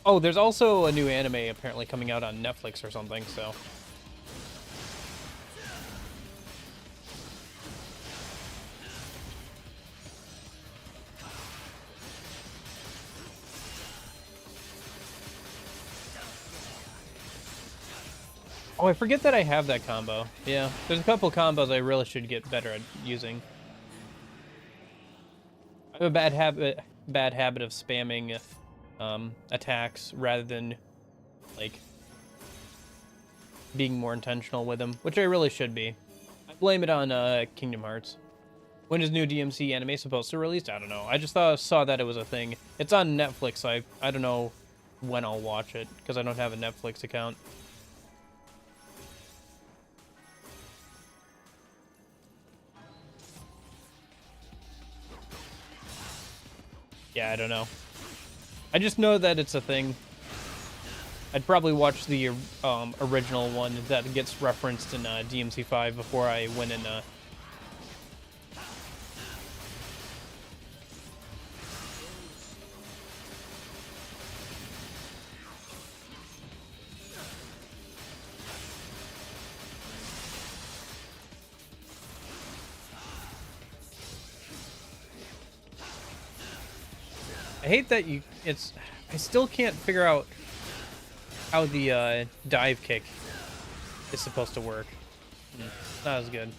Oh, there's also a new anime apparently coming out on Netflix or something, so... Oh, I forget that I have that combo. Yeah, there's a couple combos I really should get better at using. I have a bad habit of spamming attacks rather than, like, being more intentional with them, which I really should be. I blame it on Kingdom Hearts. When is new DMC anime supposed to release? I don't know. I just saw that it was a thing. It's on Netflix, so I don't know when I'll watch it, because I don't have a Netflix account. Yeah, I don't know. I just know that it's a thing. I'd probably watch the original one that gets referenced in DMC 5 before I went in. I hate that I still can't figure out how the dive kick is supposed to work. Not as good.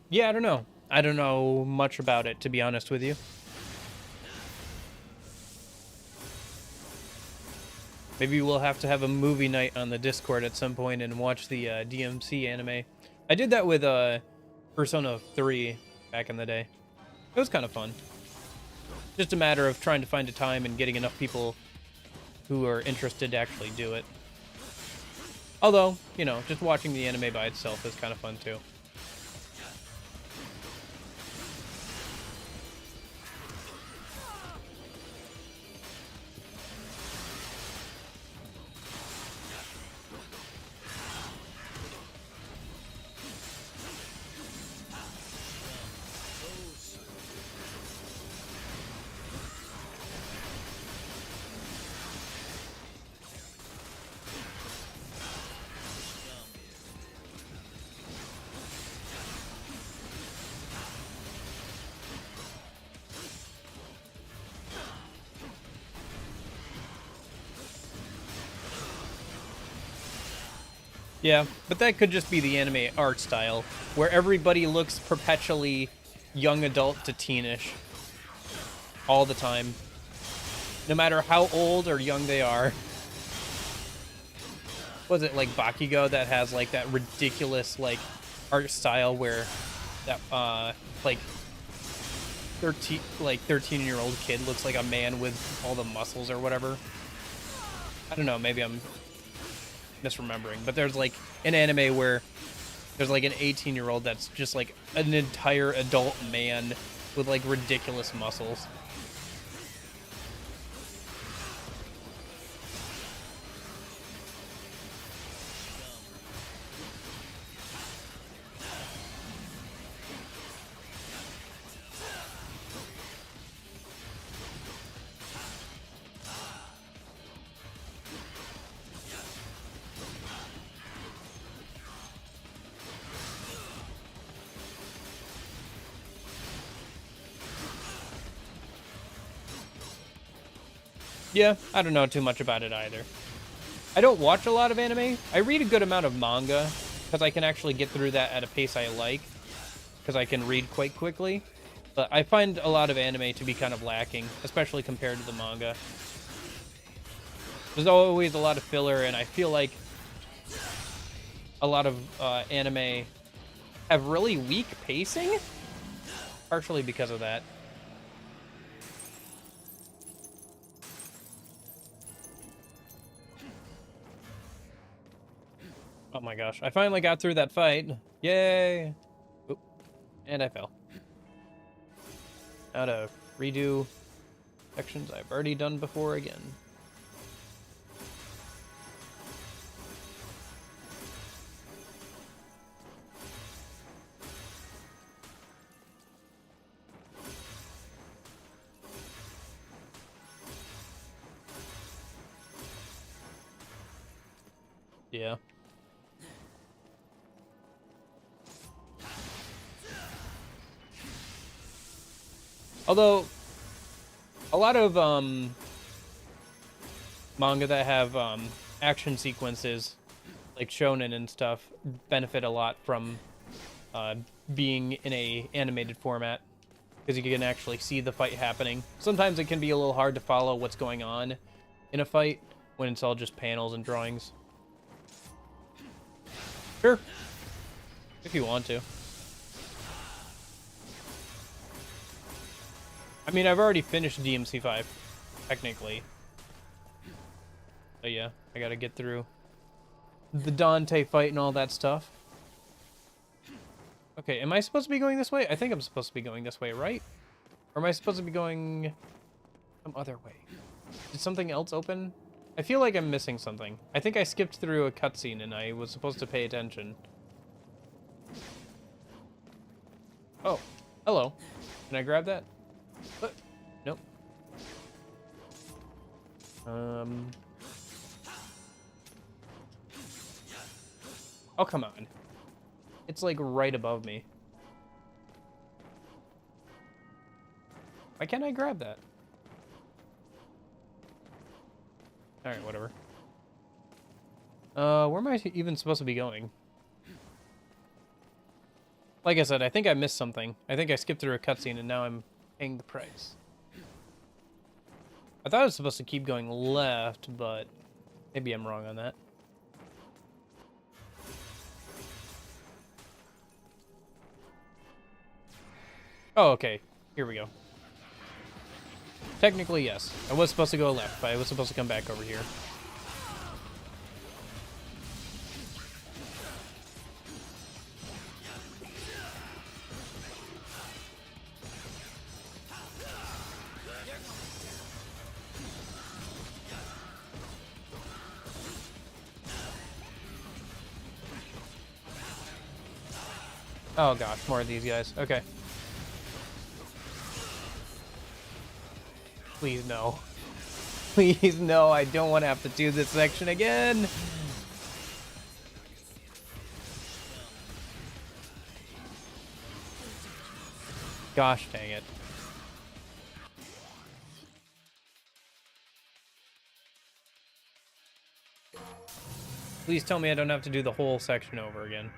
Yeah, I don't know. I don't know much about it, to be honest with you. Maybe we'll have to have a movie night on the Discord at some point and watch the DMC anime. I did that with Persona 3 back in the day. It was kind of fun. Just a matter of trying to find a time and getting enough people who are interested to actually do it. Although, you know, just watching the anime by itself is kind of fun too. Yeah, but that could just be the anime art style, where everybody looks perpetually young adult to teenish all the time, no matter how old or young they are. Was it like Bakugo that has like that ridiculous like art style where that like 13-year-old kid looks like a man with all the muscles or whatever? I don't know, maybe I'm misremembering, but there's like an anime where there's like an 18-year-old that's just like an entire adult man with like ridiculous muscles. Yeah, I don't know too much about it either. I don't watch a lot of anime. I read a good amount of manga, because I can actually get through that at a pace I like, because I can read quite quickly. But I find a lot of anime to be kind of lacking, especially compared to the manga. There's always a lot of filler, and I feel like a lot of anime have really weak pacing, partially because of that. Oh my gosh, I finally got through that fight. Yay! Oop. And I fell. Now to redo sections I've already done before again. Yeah. Although, a lot of manga that have action sequences, like shonen and stuff, benefit a lot from being in a animated format, because you can actually see the fight happening. Sometimes it can be a little hard to follow what's going on in a fight when it's all just panels and drawings. Sure. If you want to. I mean, I've already finished DMC 5, technically. But yeah, I gotta get through the Dante fight and all that stuff. Okay, am I supposed to be going this way? I think I'm supposed to be going this way, right? Or am I supposed to be going some other way? Did something else open? I feel like I'm missing something. I think I skipped through a cutscene and I was supposed to pay attention. Oh, hello. Can I grab that? Nope. Oh, come on. It's like right above me. Why can't I grab that? Alright, whatever. Where am I even supposed to be going? Like I said, I think I missed something. I think I skipped through a cutscene and now I'm paying the price. I thought I was supposed to keep going left, but maybe I'm wrong on that. Oh, okay. Here we go. Technically, yes. I was supposed to go left, but I was supposed to come back over here. Oh gosh, more of these guys. Okay. Please no. Please no, I don't want to have to do this section again. Gosh dang it. Please tell me I don't have to do the whole section over again.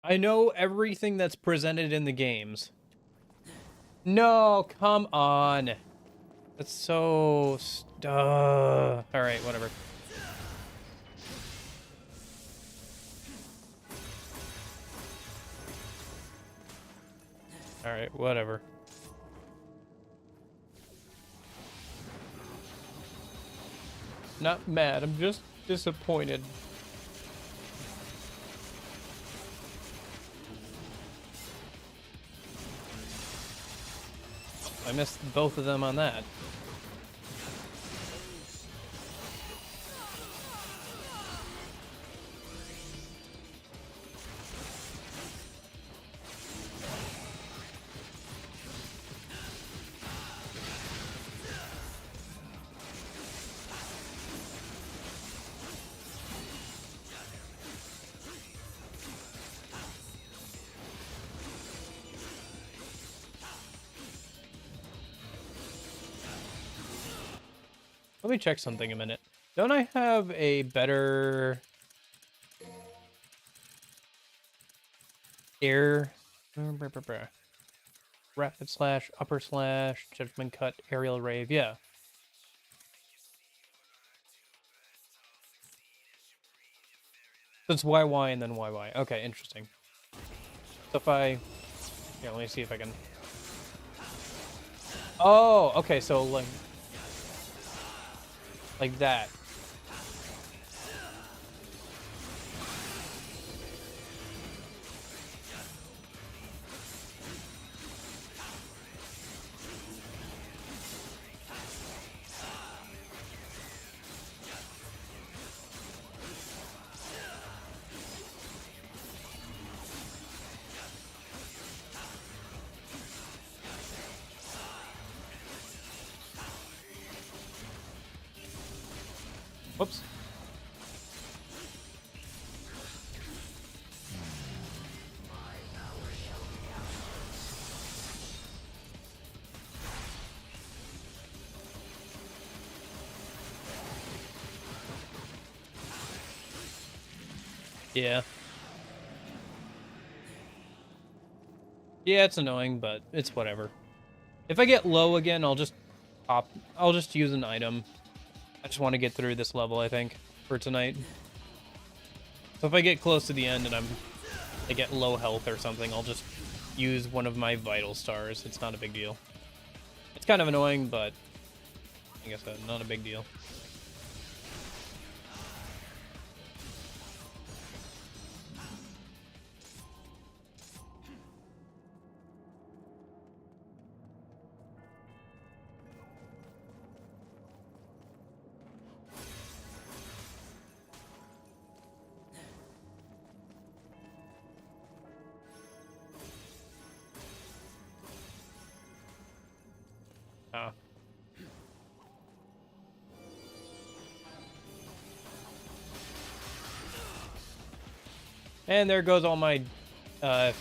I know everything that's presented in the games. No, come on. That's so... Alright, whatever. Alright, whatever. Not mad, I'm just disappointed. I missed both of them on that. Let me check something a minute. Don't I have a better air rapid slash, upper slash, judgment cut, aerial rave? Yeah. So it's YY and then YY. Okay, interesting. So if I... Here, let me see if I can... Oh, okay, so like that. Whoops. Yeah. Yeah, it's annoying, but it's whatever. If I get low again, I'll just use an item. I just want to get through this level, I think, for tonight. So if I get close to the end and I get low health or something, I'll just use one of my vital stars. It's not a big deal. It's kind of annoying, but like I said, not a big deal. Ah. And there goes all my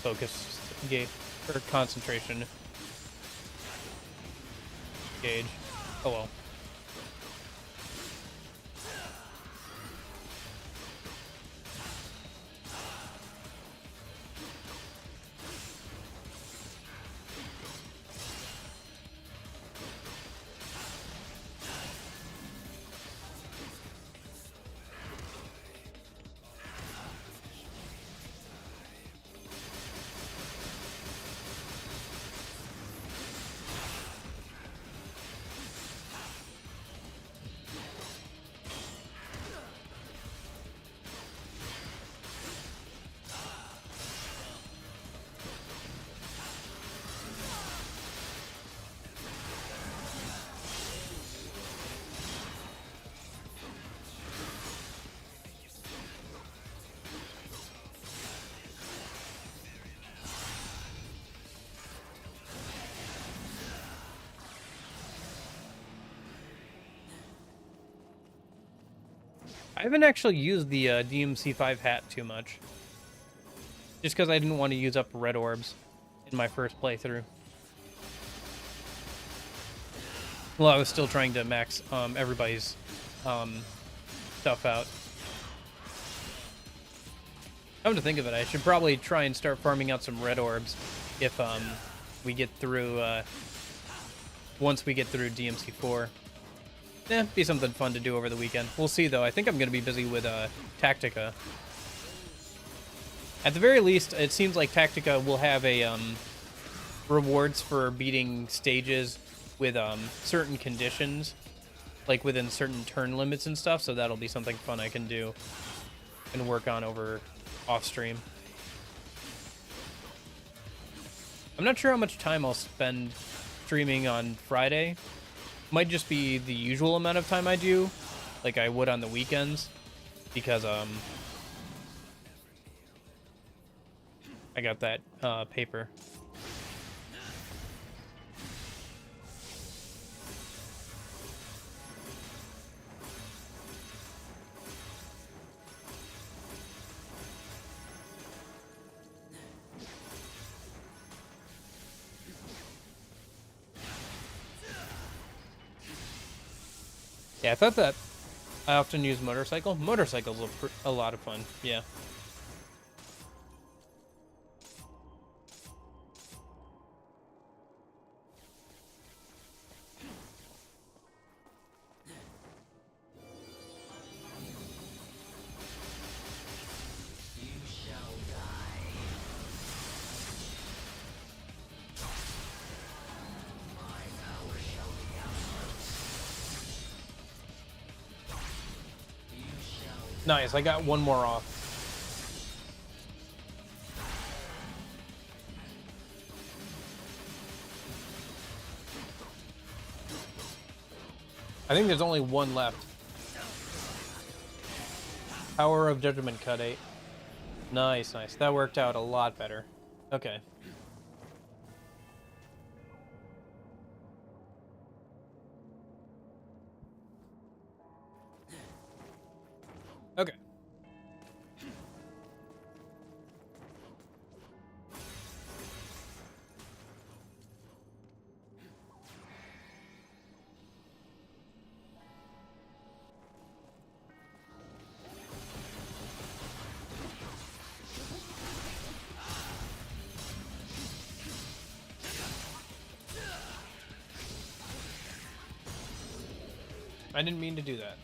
focus gauge or concentration gauge. Oh well. I haven't actually used the DMC 5 hat too much. Just because I didn't want to use up red orbs in my first playthrough. Well, I was still trying to max everybody's stuff out. Come to think of it, I should probably try and start farming out some red orbs if we get through, once we get through DMC 4. Be something fun to do over the weekend. We'll see, though. I think I'm going to be busy with Tactica. At the very least, it seems like Tactica will have a rewards for beating stages with certain conditions, like within certain turn limits and stuff, so that'll be something fun I can do and work on over off-stream. I'm not sure how much time I'll spend streaming on Friday. Might just be the usual amount of time I do, like I would on the weekends, because I got that paper. Yeah, I thought that I often use motorcycle. Motorcycles are a lot of fun, yeah. Nice, I got one more off. I think there's only one left. Power of Judgment cut 8. Nice, nice. That worked out a lot better. Okay. Okay. I didn't mean to do that.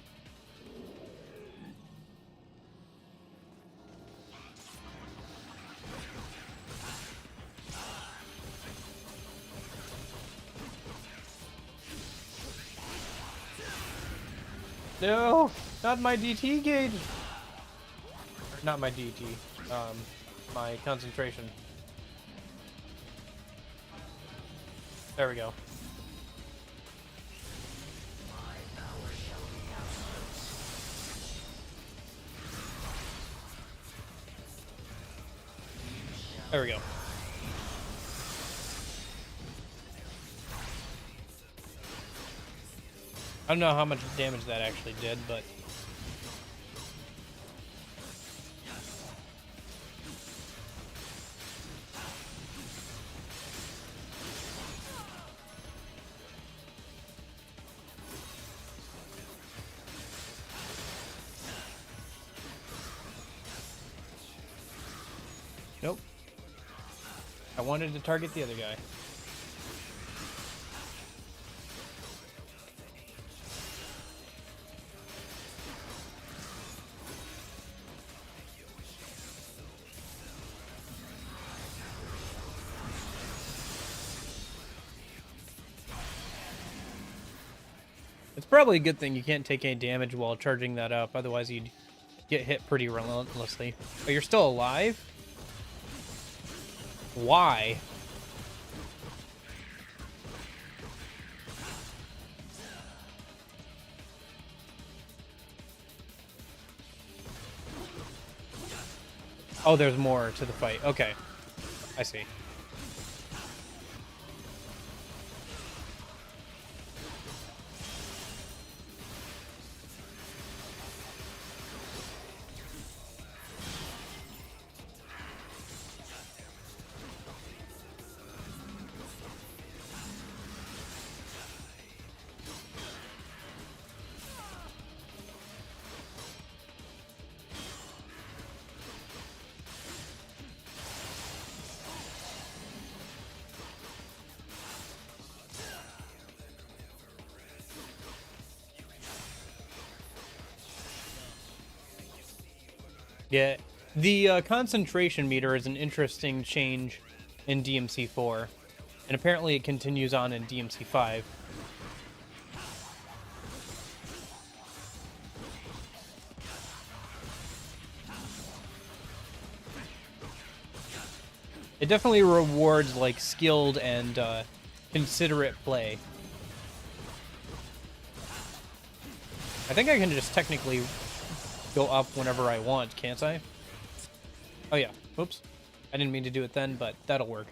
No, not my DT gauge. Or not my DT. My concentration. There we go. There we go. I don't know how much damage that actually did, but... Nope. I wanted to target the other guy. It's probably a good thing you can't take any damage while charging that up, otherwise you'd get hit pretty relentlessly. But you're still alive? Why? Oh, there's more to the fight. Okay. I see. Yeah, the concentration meter is an interesting change in DMC 4, and apparently it continues on in DMC 5. It definitely rewards like skilled and considerate play. I think I can just technically go up whenever I want, can't I? Oh yeah, whoops. I didn't mean to do it then, but that'll work.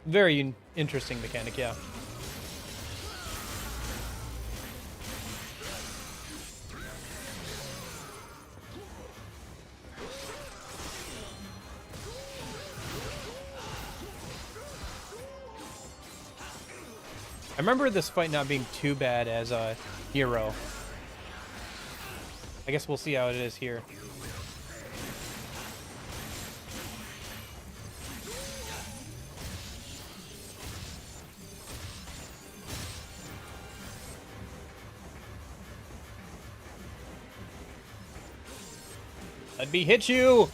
Very interesting mechanic, yeah. I remember this fight not being too bad as a hero. I guess we'll see how it is here. Let me hit you!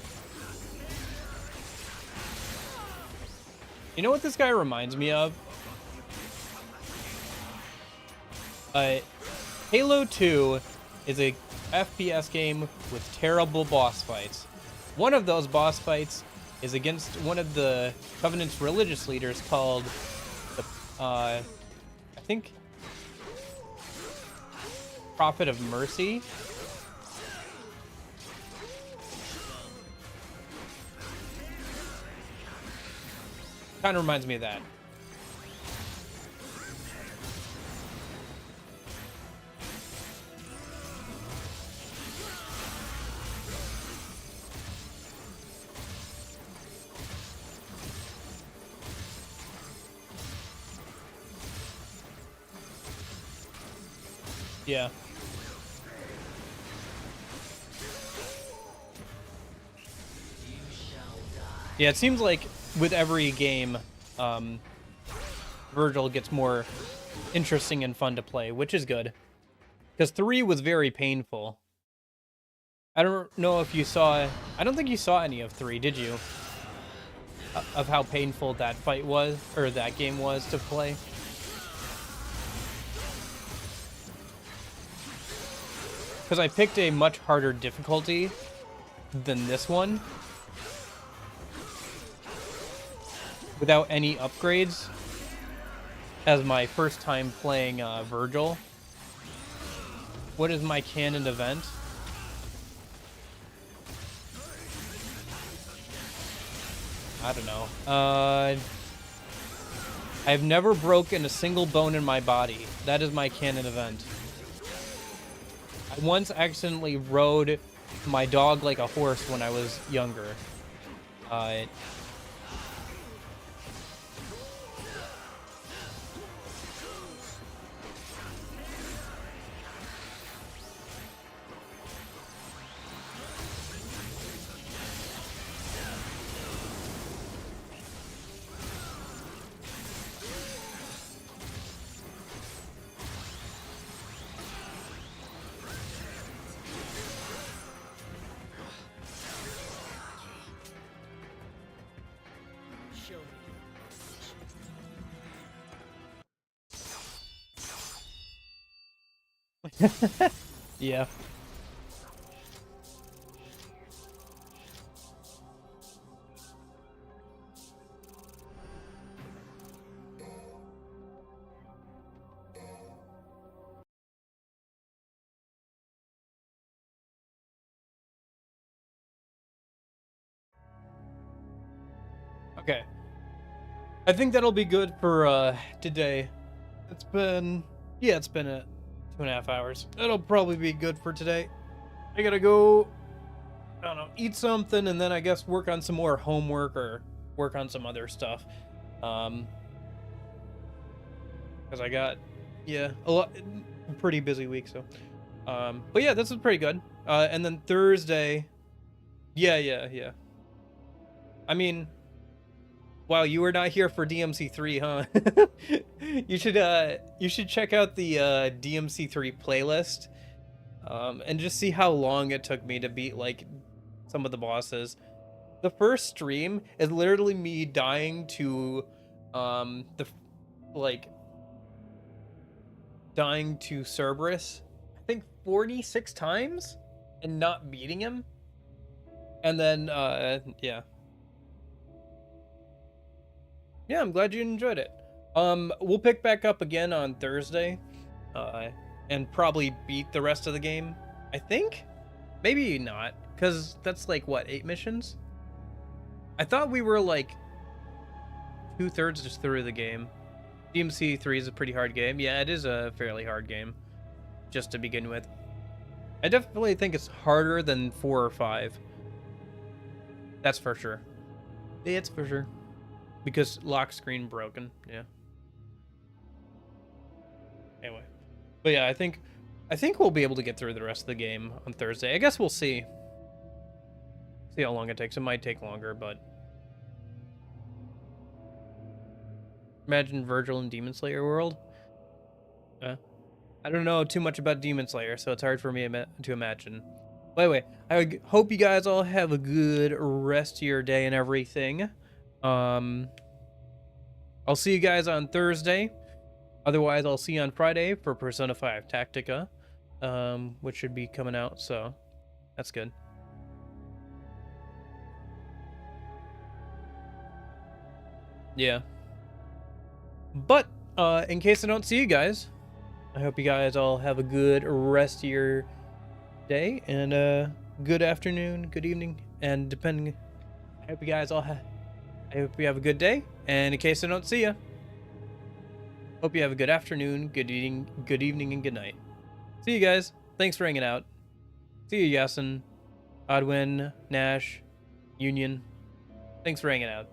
You know what this guy reminds me of? Halo 2 is a FPS game with terrible boss fights. One of those boss fights is against one of the Covenant's religious leaders called the, I think, Prophet of Mercy. Kind of reminds me of that. Yeah. Yeah, it seems like with every game, Vergil gets more interesting and fun to play, which is good. Because 3 was very painful. I don't know if you saw... I don't think you saw any of 3, did you? Of how painful that fight was, or that game was to play. Because I picked a much harder difficulty than this one. Without any upgrades. As my first time playing Vergil. What is my canon event? I don't know. I've never broken a single bone in my body. That is my canon event. I once accidentally rode my dog like a horse when I was younger. Yeah. Okay. I think that'll be good for today. It's been a 2.5 hours. That'll probably be good for today. I gotta go, I don't know, eat something, and then I guess work on some more homework or work on some other stuff. Because I got, a pretty busy week, so. But yeah, this is pretty good. And then Thursday, yeah. I mean, wow, you were not here for DMC 3, huh? You should check out the DMC 3 playlist, and just see how long it took me to beat like some of the bosses. The first stream is literally me dying to dying to Cerberus, I think 46 times and not beating him. And then yeah, I'm glad you enjoyed it. We'll pick back up again on Thursday, and probably beat the rest of the game. I think, maybe not, because that's like what, 8 missions? I thought we were like 2/3 just through the game. DMC 3 is a pretty hard game. Yeah, it is a fairly hard game, just to begin with. I definitely think it's harder than 4 or 5. That's for sure. It's for sure. Because lock screen broken, yeah. Anyway. But yeah, I think we'll be able to get through the rest of the game on Thursday. I guess we'll see. See how long it takes. It might take longer, but imagine Vergil in Demon Slayer world. I don't know too much about Demon Slayer, so it's hard for me to imagine. But anyway, I hope you guys all have a good rest of your day and everything. I'll see you guys on Thursday. Otherwise, I'll see you on Friday for Persona 5 Tactica, which should be coming out, so that's good. Yeah. But, in case I don't see you guys, I hope you guys all have a good rest of your day, and good afternoon, good evening, and depending, I hope you guys all I hope you have a good day, and in case I don't see you, hope you have a good afternoon, good evening, and good night. See you guys. Thanks for hanging out. See you, Yasin, Odwin, Nash, Union. Thanks for hanging out.